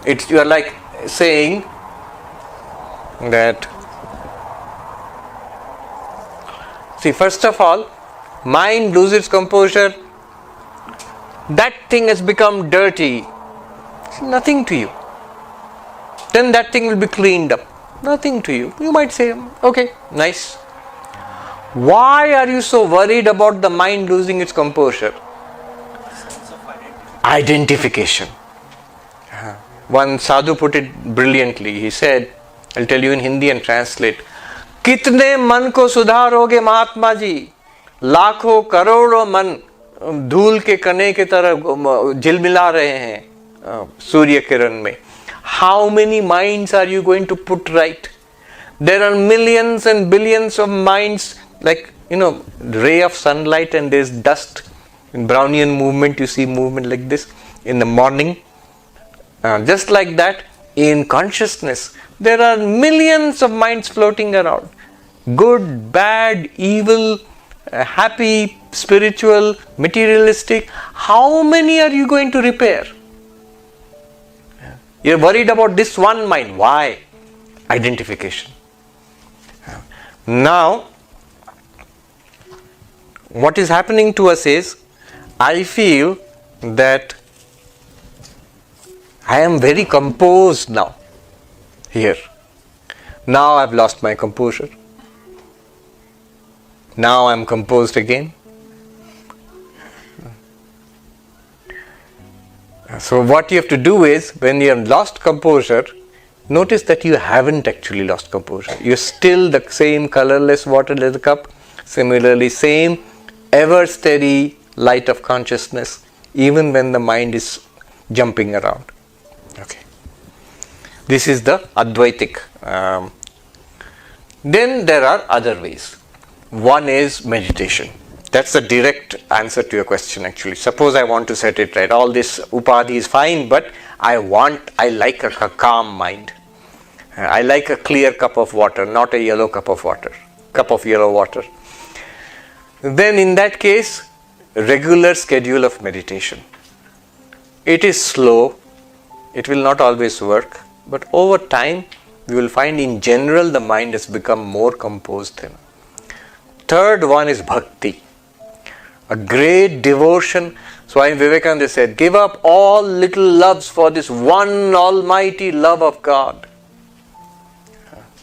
You are like saying that, see, first of all, mind loses composure. That thing has become dirty. It's nothing to you. Then that thing will be cleaned up. Nothing to you. You might say, okay, nice. Why are you so worried about the mind losing its composure? Identification. One sadhu put it brilliantly. He said, I'll tell you in Hindi and translate. Kitne man ko sudharoge Mahatma ji? Lakho karodo man धूल के कणे के तरह झिलमिला रहे हैं सूर्य किरण में. How many minds are you going to put right? There are millions and billions of minds, like, ray of sunlight and there's dust. In Brownian movement, you see movement like this in the morning. Just like that, in consciousness, there are millions of minds floating around. Good, bad, evil, happy, spiritual, materialistic. How many are you going to repair? You're worried about this one mind. Why? Identification. Now, what is happening to us is, I feel that I am very composed now. Here. Now I've lost my composure. Now I'm composed again. So what you have to do is, when you have lost composure, notice that you haven't actually lost composure. You're still the same colorless waterless cup. Similarly, same ever steady light of consciousness, even when the mind is jumping around. Okay. This is the Advaitic. Then there are other ways. One is meditation. That's the direct answer to your question actually. Suppose I want to set it right. All this upadhi is fine, but I like a calm mind. I like a clear cup of water, not a yellow cup of water. Cup of yellow water. Then in that case, regular schedule of meditation. It is slow. It will not always work. But over time, you will find in general the mind has become more composed then. Third one is bhakti. A great devotion. Swami Vivekananda said, give up all little loves for this one almighty love of God.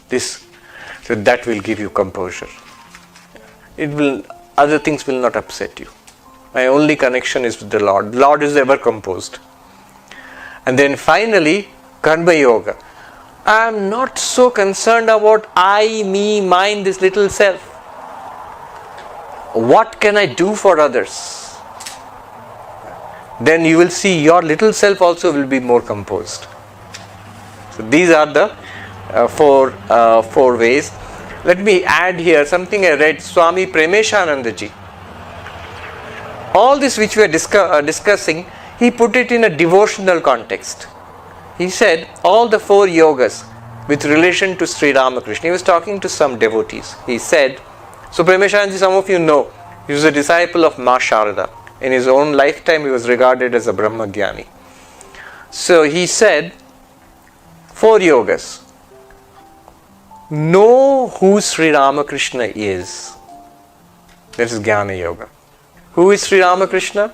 So that will give you composure. Other things will not upset you. My only connection is with the Lord. The Lord is ever composed. And then finally, Karma Yoga. I am not so concerned about I, me, mine, this little self. What can I do for others? then you will see your little self also will be more composed. So these are the four ways. Let me add here something I read Swami Premeshananda ji. All this which we are discussing, he put it in a devotional context. He said all the 4 yogas with relation to Sri Ramakrishna. He was talking to some devotees. He said, so Premeshananda ji, some of you know, he was a disciple of Ma Sharada. In his own lifetime, he was regarded as a Brahmagyani. So he said, 4 yogas. Know who Sri Ramakrishna is. That is Jnana Yoga. Who is Sri Ramakrishna?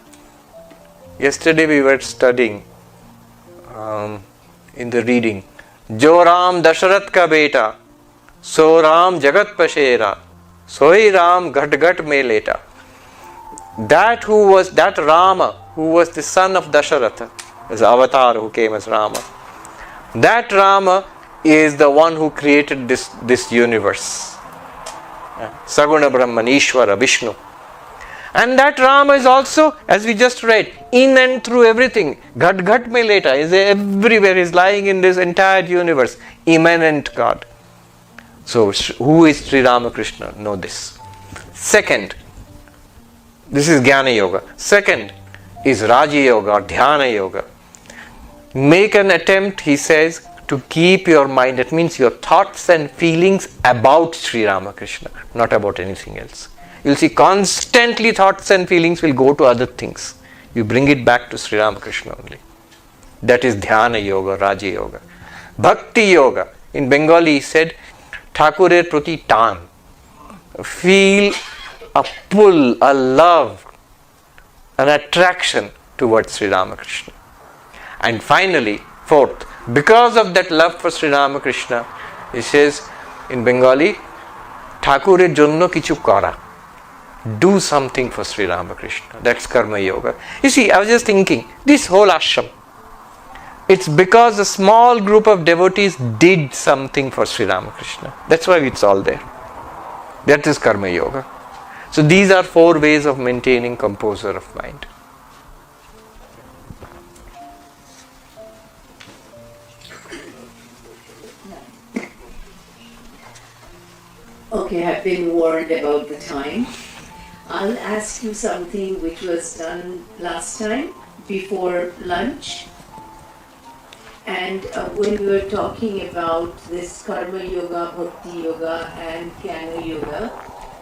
Yesterday we were studying in the reading. Jo Ram Dasharath ka beta, so Ram Jagat Pashera, soi Ram Ghat Ghat me leta. That Rama, who was the son of Dasharatha, as avatar who came as Rama. That Rama is the one who created this universe. Saguna Brahman, Ishvara, Vishnu. And that Rama is also, as we just read, in and through everything. Ghat Ghat me leta is everywhere, is lying in this entire universe. Immanent God. So, who is Sri Ramakrishna? Know this. Second, this is Jnana Yoga. Second is Raja Yoga or Dhyana Yoga. Make an attempt, he says, to keep your mind, that means your thoughts and feelings about Sri Ramakrishna, not about anything else. You'll see constantly thoughts and feelings will go to other things. You bring it back to Sri Ramakrishna only. That is Dhyana Yoga, Raja Yoga. Bhakti Yoga. In Bengali he said, Thakurer prati tan. Feel a pull, a love, an attraction towards Sri Ramakrishna. And finally, fourth, because of that love for Sri Ramakrishna, he says in Bengali, Thakurer jonno kichu kara. Do something for Sri Ramakrishna. That's Karma Yoga. You see, I was just thinking, this whole ashram, it's because a small group of devotees did something for Sri Ramakrishna. That's why it's all there. That is Karma Yoga. So these are 4 ways of maintaining composure of mind. Okay, I've been warned about the time. I'll ask you something which was done last time before lunch. And when we were talking about this Karma Yoga, Bhakti Yoga and Jnana Yoga,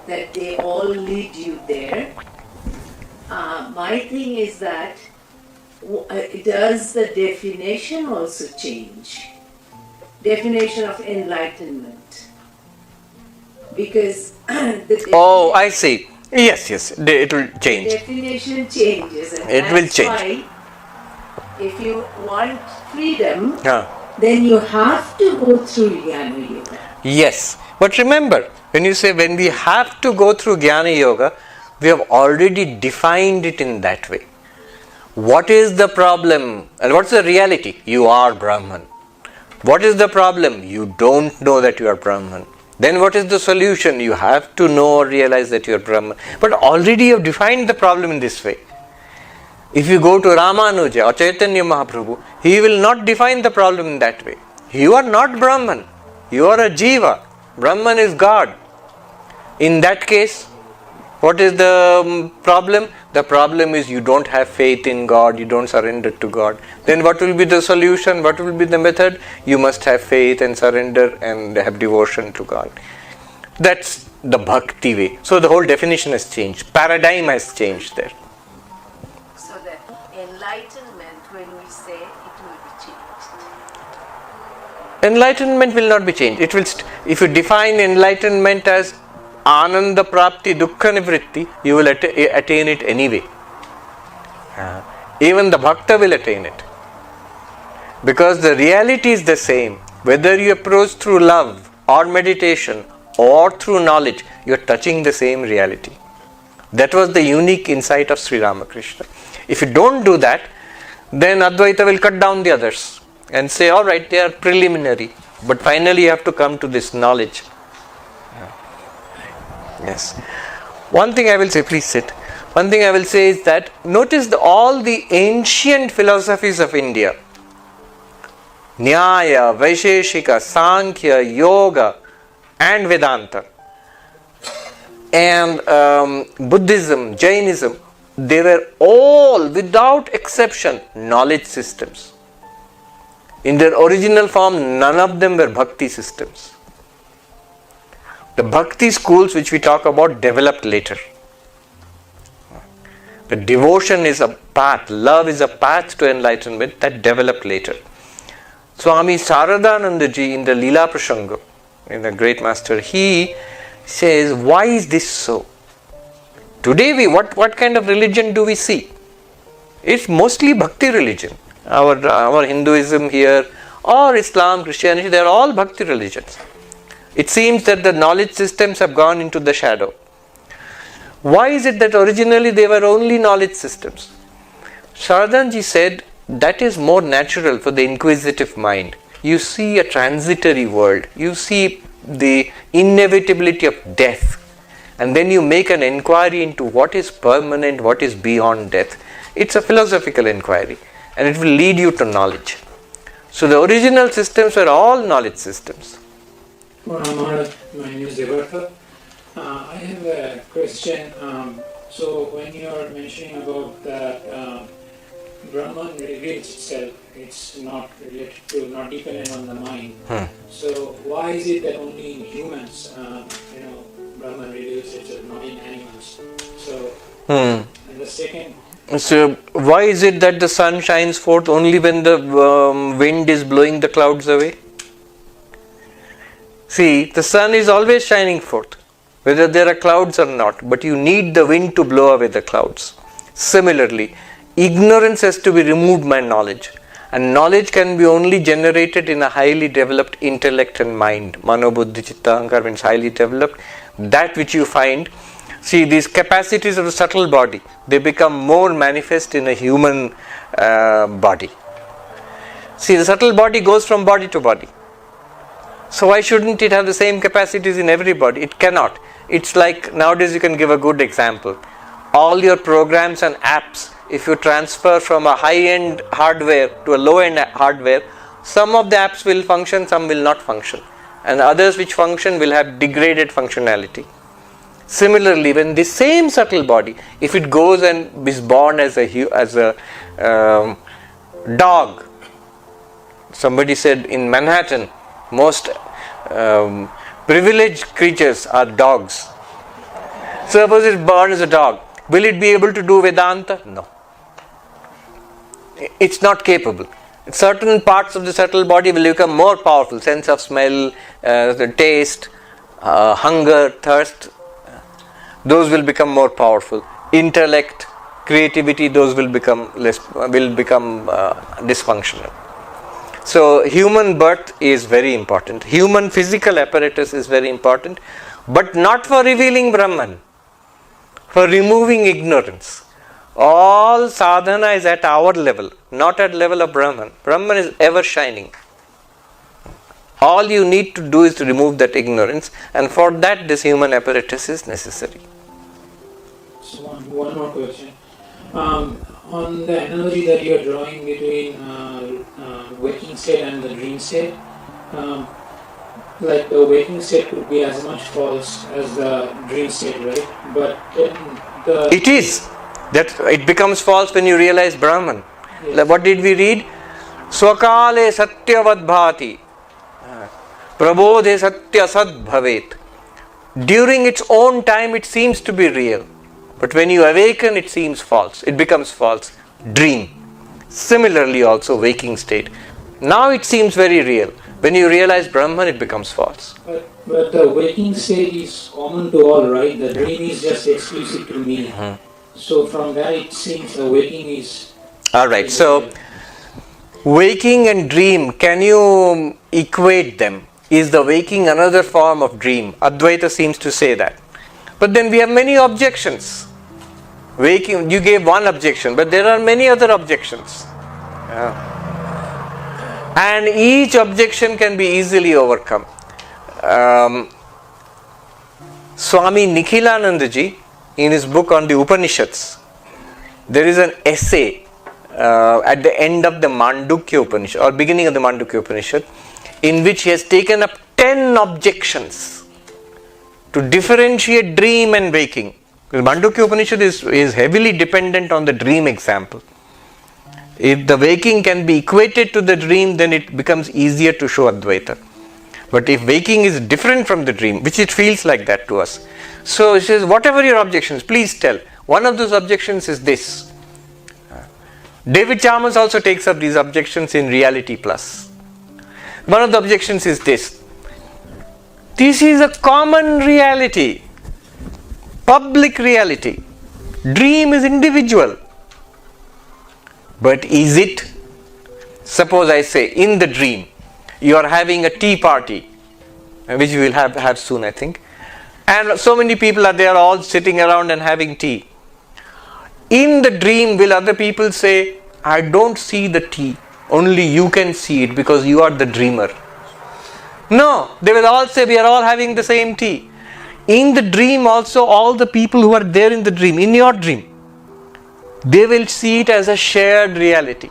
that they all lead you there. My thing is that does the definition also change? Definition of enlightenment. Because Oh, I see. Yes, it will change. Definition changes. And it will that's change. Why, if you want freedom, then you have to go through Jnana Yoga. Yes, but remember, when you say when we have to go through Jnana Yoga, we have already defined it in that way. What is the problem and what's the reality? You are Brahman. What is the problem? You don't know that you are Brahman. Then what is the solution? You have to know or realize that you are Brahman. But already you have defined the problem in this way. If you go to Ramanuja or Chaitanya Mahaprabhu, he will not define the problem in that way. You are not Brahman. You are a Jiva. Brahman is God. In that case, what is the problem? The problem is you don't have faith in God, you don't surrender to God. Then what will be the solution? What will be the method? You must have faith and surrender and have devotion to God. That's the bhakti way. So the whole definition has changed. Paradigm has changed there. So the enlightenment, when we say, it will be changed. Enlightenment will not be changed. It will if you define enlightenment as Ananda Prapti Dukkha Nivritti, you will attain it anyway. Even the Bhakta will attain it. Because the reality is the same. Whether you approach through love or meditation or through knowledge, you are touching the same reality. That was the unique insight of Sri Ramakrishna. If you don't do that, then Advaita will cut down the others and say, alright, they are preliminary. But finally you have to come to this knowledge. Yes. One thing I will say, please sit. One thing I will say is that notice all the ancient philosophies of India, Nyaya, Vaisheshika, Sankhya, Yoga and Vedanta, and Buddhism, Jainism, they were all, without exception, knowledge systems. In their original form, none of them were bhakti systems. The bhakti schools which we talk about developed later. The devotion is a path, love is a path to enlightenment that developed later. Swami Sarvapriyananda ji in the Leela Prasanga, in the great master, he says, why is this so? Today what kind of religion do we see? It's mostly bhakti religion. Our Hinduism here, or Islam, Christianity, they are all bhakti religions. It seems that the knowledge systems have gone into the shadow. Why is it that originally they were only knowledge systems? Sarvapriyananda said that is more natural for the inquisitive mind. You see a transitory world, you see the inevitability of death, and then you make an inquiry into what is permanent, what is beyond death. It's a philosophical inquiry, and it will lead you to knowledge. So the original systems were all knowledge systems. My name is Devartha. I have a question. So when you are mentioning about that Brahman reveals itself, it's not related to, not dependent on the mind. So why is it that only in humans, Brahman reveals itself, not in animals? So, and the second. So why is it that the sun shines forth only when the wind is blowing the clouds away? See, the sun is always shining forth, whether there are clouds or not, but you need the wind to blow away the clouds. Similarly, ignorance has to be removed by knowledge, and knowledge can be only generated in a highly developed intellect and mind. Mano, buddhi, chitta, ahankar means highly developed. That which you find, see, these capacities of the subtle body, they become more manifest in a human body. See, the subtle body goes from body to body. So why shouldn't it have the same capacities in everybody? It cannot. It's like, nowadays you can give a good example. All your programs and apps, if you transfer from a high-end hardware to a low-end hardware, some of the apps will function, some will not function. And others which function will have degraded functionality. Similarly, when the same subtle body, if it goes and is born as a dog, somebody said in Manhattan, most privileged creatures are dogs. Suppose it's born as a dog. Will it be able to do Vedanta? No. It's not capable. Certain parts of the subtle body will become more powerful. Sense of smell, the taste, hunger, thirst. Those will become more powerful. Intellect, creativity, those will become dysfunctional. So human birth is very important. Human physical apparatus is very important, but not for revealing Brahman, for removing ignorance. All sadhana is at our level, not at level of Brahman. Brahman is ever shining. All you need to do is to remove that ignorance, and for that this human apparatus is necessary. So one more question. On the analogy that you are drawing between waking state and the dream state, like the waking state could be as much false as the dream state, right? But it is. That it becomes false when you realize Brahman. Yes. Like what did we read? Swakale satyavad bhati, prabodhe satya sad bhavet. During its own time it seems to be real, but when you awaken it seems false. It becomes false. Dream. Similarly also waking state. Now it seems very real. When you realize Brahman it becomes false. But the waking state is common to all, right? The dream is just exclusive to me. So from that it seems the waking is... Alright, so waking and dream, can you equate them? Is the waking another form of dream? Advaita seems to say that. But then we have many objections. Waking, you gave one objection, but there are many other objections. And each objection can be easily overcome. Swami Nikhilananda ji, in his book on the Upanishads, there is an essay at the end of the Mandukya Upanishad or beginning of the Mandukya Upanishad, in which he has taken up 10 objections to differentiate dream and waking. The Mandukya Upanishad is heavily dependent on the dream example. If the waking can be equated to the dream, then it becomes easier to show Advaita. But if waking is different from the dream, which it feels like that to us. So he says, whatever your objections, please tell. One of those objections is this. David Chalmers also takes up these objections in Reality Plus. One of the objections is this. This is a common reality, public reality. Dream is individual. But is it? Suppose I say, in the dream, you are having a tea party, which we will have soon, I think. And so many people are there all sitting around and having tea. In the dream, will other people say, I don't see the tea, only you can see it because you are the dreamer? No, they will all say, we are all having the same tea. In the dream also, all the people who are there in the dream, in your dream, they will see it as a shared reality.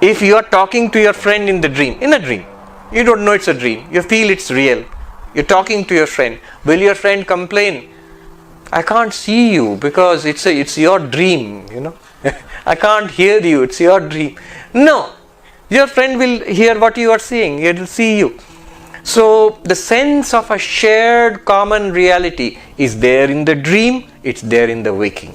If you are talking to your friend in the dream, in a dream, you don't know it's a dream, you feel it's real, you're talking to your friend, will your friend complain, I can't see you because it's your dream, I can't hear you, it's your dream? No, your friend will hear what you are saying, he will see you. So the sense of a shared common reality is there in the dream, it's there in the waking.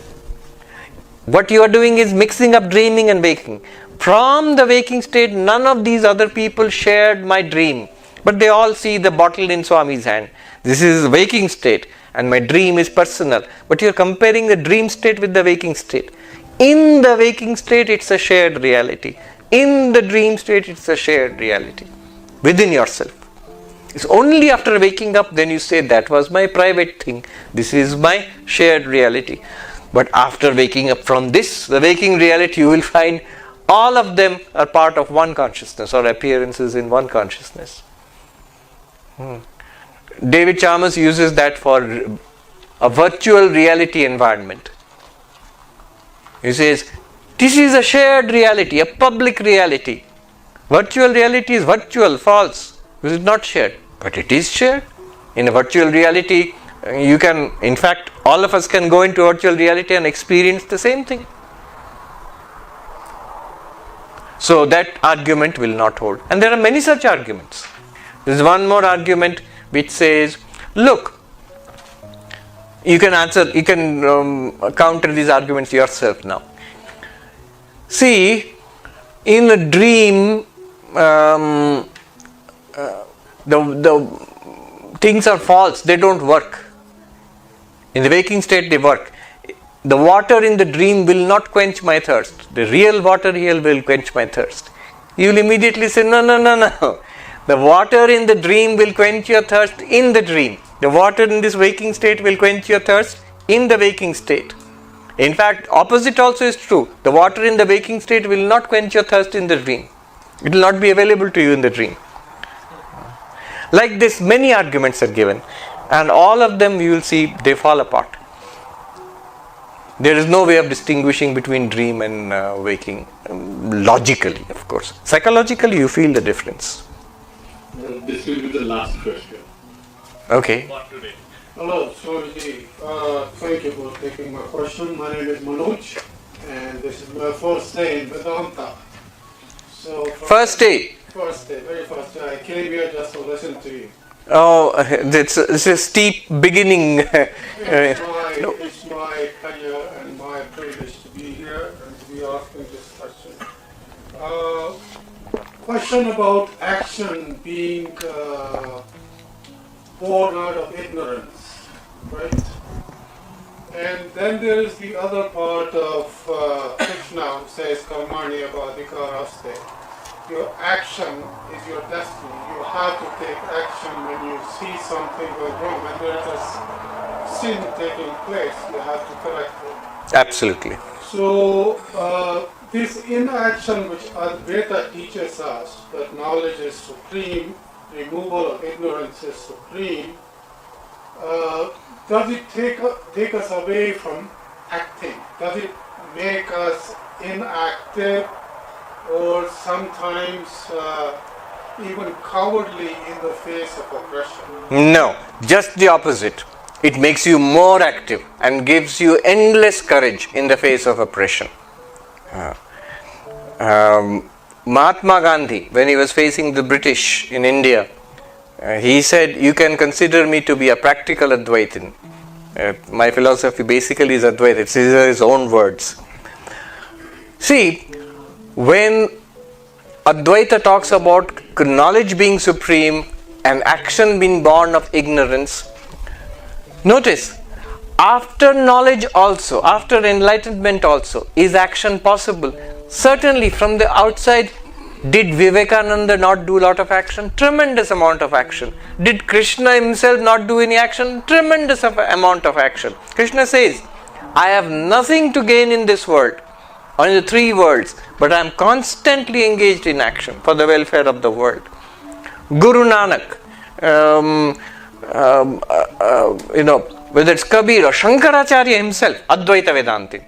What you are doing is mixing up dreaming and waking. From the waking state, none of these other people shared my dream, but they all see the bottle in Swami's hand. This is waking state and my dream is personal. But you are comparing the dream state with the waking state. In the waking state, it's a shared reality. In the dream state, it's a shared reality within yourself. It's only after waking up then you say, that was my private thing, this is my shared reality. But after waking up from this, the waking reality, you will find all of them are part of one consciousness or appearances in one consciousness. David Chalmers uses that for a virtual reality environment. He says, this is a shared reality, a public reality. Virtual reality is virtual, false. It is not shared. But it is shared. In a virtual reality, you can, in fact, all of us can go into virtual reality and experience the same thing. So that argument will not hold. And there are many such arguments. There is one more argument which says, look, you can counter these arguments yourself now. See, in a dream, the things are false, they don't work. In the waking state they work. The water in the dream will not quench my thirst. The real water here will quench my thirst. You will immediately say, no. The water in the dream will quench your thirst in the dream. The water in this waking state will quench your thirst in the waking state. In fact, opposite also is true. The water in the waking state will not quench your thirst in the dream. It will not be available to you in the dream. Like this, many arguments are given, and all of them you will see they fall apart. There is no way of distinguishing between dream and waking, logically, of course. Psychologically, you feel the difference. This will be the last question. Okay. Hello, Swamiji. Thank you for taking my question. My name is Manoj, and this is my first day in Vedanta. So First day. Very first day. I came here just to listen to you. Oh, it's a steep beginning. It's my pleasure and my privilege to be here and to be asking this question. Question about action being born out of ignorance, right? And then there is the other part of Krishna who says Karmani Abadhikaraste. Your action is your destiny. You have to take action when you see something going wrong. When there is a sin taking place, you have to correct it. Absolutely. So this inaction which Advaita teaches us, that knowledge is supreme, removal of ignorance is supreme, does it take us away from acting? Does it make us inactive or sometimes even cowardly in the face of oppression? No, just the opposite. It makes you more active and gives you endless courage in the face of oppression. Mahatma Gandhi, when he was facing the British in India, he said, "You can consider me to be a practical Advaitin." My philosophy basically is Advaita. It's his own words. See, when Advaita talks about knowledge being supreme and action being born of ignorance, notice, after knowledge also, after enlightenment also, is action possible? Certainly, from the outside, did Vivekananda not do a lot of action? Tremendous amount of action. Did Krishna himself not do any action? Tremendous amount of action. Krishna says, "I have nothing to gain in this world, or in the three worlds, but I am constantly engaged in action for the welfare of the world." Guru Nanak, whether it's Kabir or Shankaracharya himself, Advaita Vedanta,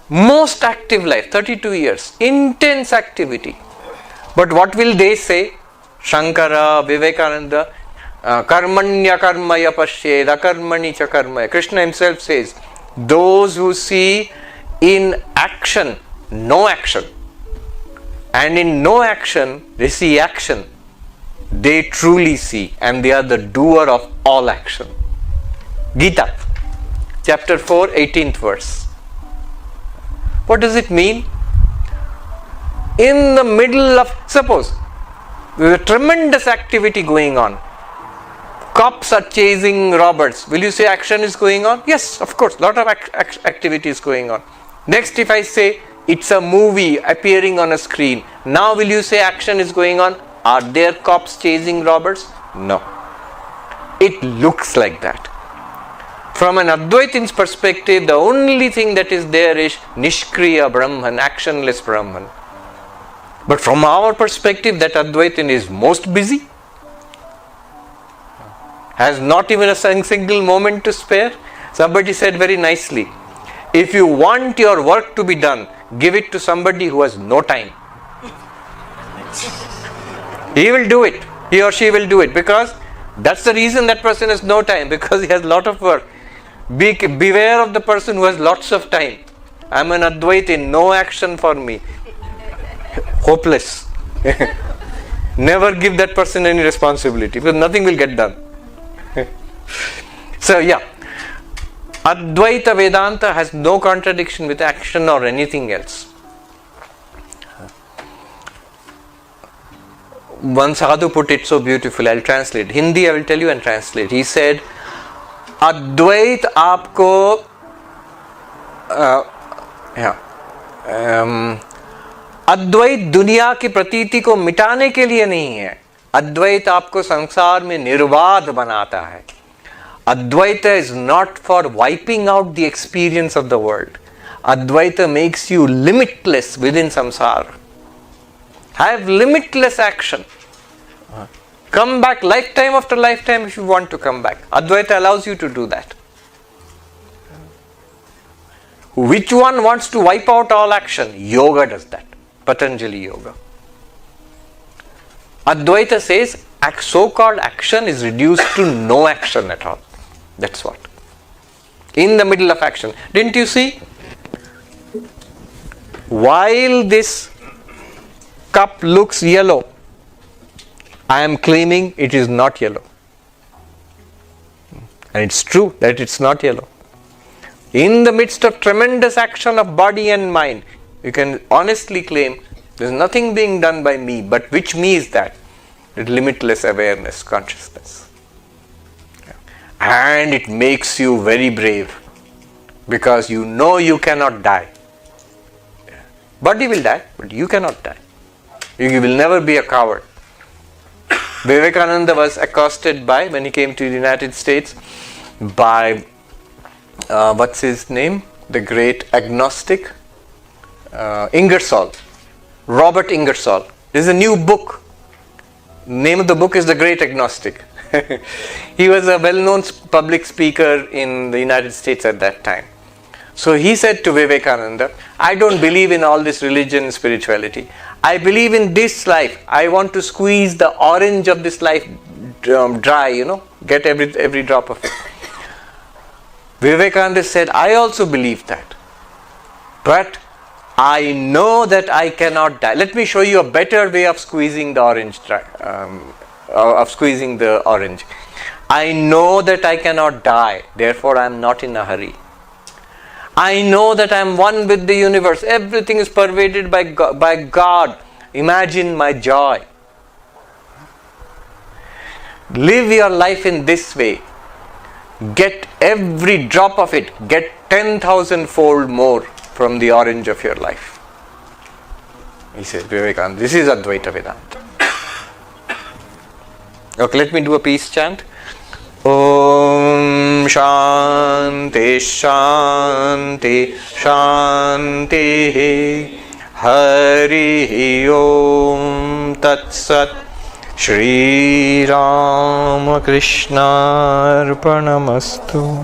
most active life, 32 years, intense activity. But what will they say? Shankara, Vivekananda, karmanya karmaya pashyed, akarmani cha karmaya. Krishna himself says, those who see in action, no action, and in no action, they see action, they truly see, and they are the doer of all action. Gita, chapter 4, 18th verse. What does it mean? In the middle of, suppose, there is a tremendous activity going on. Cops are chasing robbers. Will you say action is going on? Yes, of course, lot of activity is going on. Next, if I say it's a movie appearing on a screen, now will you say action is going on? Are there cops chasing robbers? No. It looks like that. From an Advaitin's perspective, the only thing that is there is Nishkriya Brahman, actionless Brahman. But from our perspective, that Advaitin is most busy, has not even a single moment to spare. Somebody said very nicely, if you want your work to be done, give it to somebody who has no time. He will do it, he or she will do it, because that's the reason that person has no time, because he has a lot of work. Beware of the person who has lots of time. I am an Advaitin, no action for me. Hopeless. Never give that person any responsibility, because nothing will get done. So yeah, Advaita Vedanta has no contradiction with action or anything else. One sadhu put it so beautifully, I'll translate. Hindi I will tell you and translate. He said, अद्वैत आपको अद्वैत दुनिया की प्रतीति को मिटाने के लिए नहीं है. अद्वैत आपको संसार में निर्बाध बनाता है. Advaita is not for wiping out the experience of the world. Advaita makes you limitless within samsara. Have limitless action. Come back lifetime after lifetime if you want to come back. Advaita allows you to do that. Which one wants to wipe out all action? Yoga does that. Patanjali Yoga. Advaita says so-called action is reduced to no action at all. That's what. In the middle of action. Didn't you see? While this cup looks yellow, I am claiming it is not yellow. And it's true that it's not yellow. In the midst of tremendous action of body and mind, you can honestly claim there is nothing being done by me, but which me is that? That limitless awareness, consciousness. And it makes you very brave, because you know you cannot die. Body will die, but you cannot die. You will never be a coward. Vivekananda was accosted by, when he came to the United States, by, what's his name? The great agnostic, Ingersoll, Robert Ingersoll. There's a new book. The name of the book is The Great Agnostic. He was a well-known public speaker in the United States at that time. So he said to Vivekananda, I don't believe in all this religion and spirituality. I believe in this life. I want to squeeze the orange of this life dry, get every drop of it. Vivekananda said, I also believe that. But I know that I cannot die. Let me show you a better way of squeezing the orange dry. I know that I cannot die, therefore I am not in a hurry. I know that I am one with the universe. Everything is pervaded by God. Imagine my joy. Live your life in this way. Get every drop of it. Get 10,000-fold more from the orange of your life. He says, Vivekananda, this is Advaita Vedanta. Okay, let me do a peace chant. Om Shanti Shanti Shanti Hari Om Tat Sat Shri Rama Krishna Arpanamastu.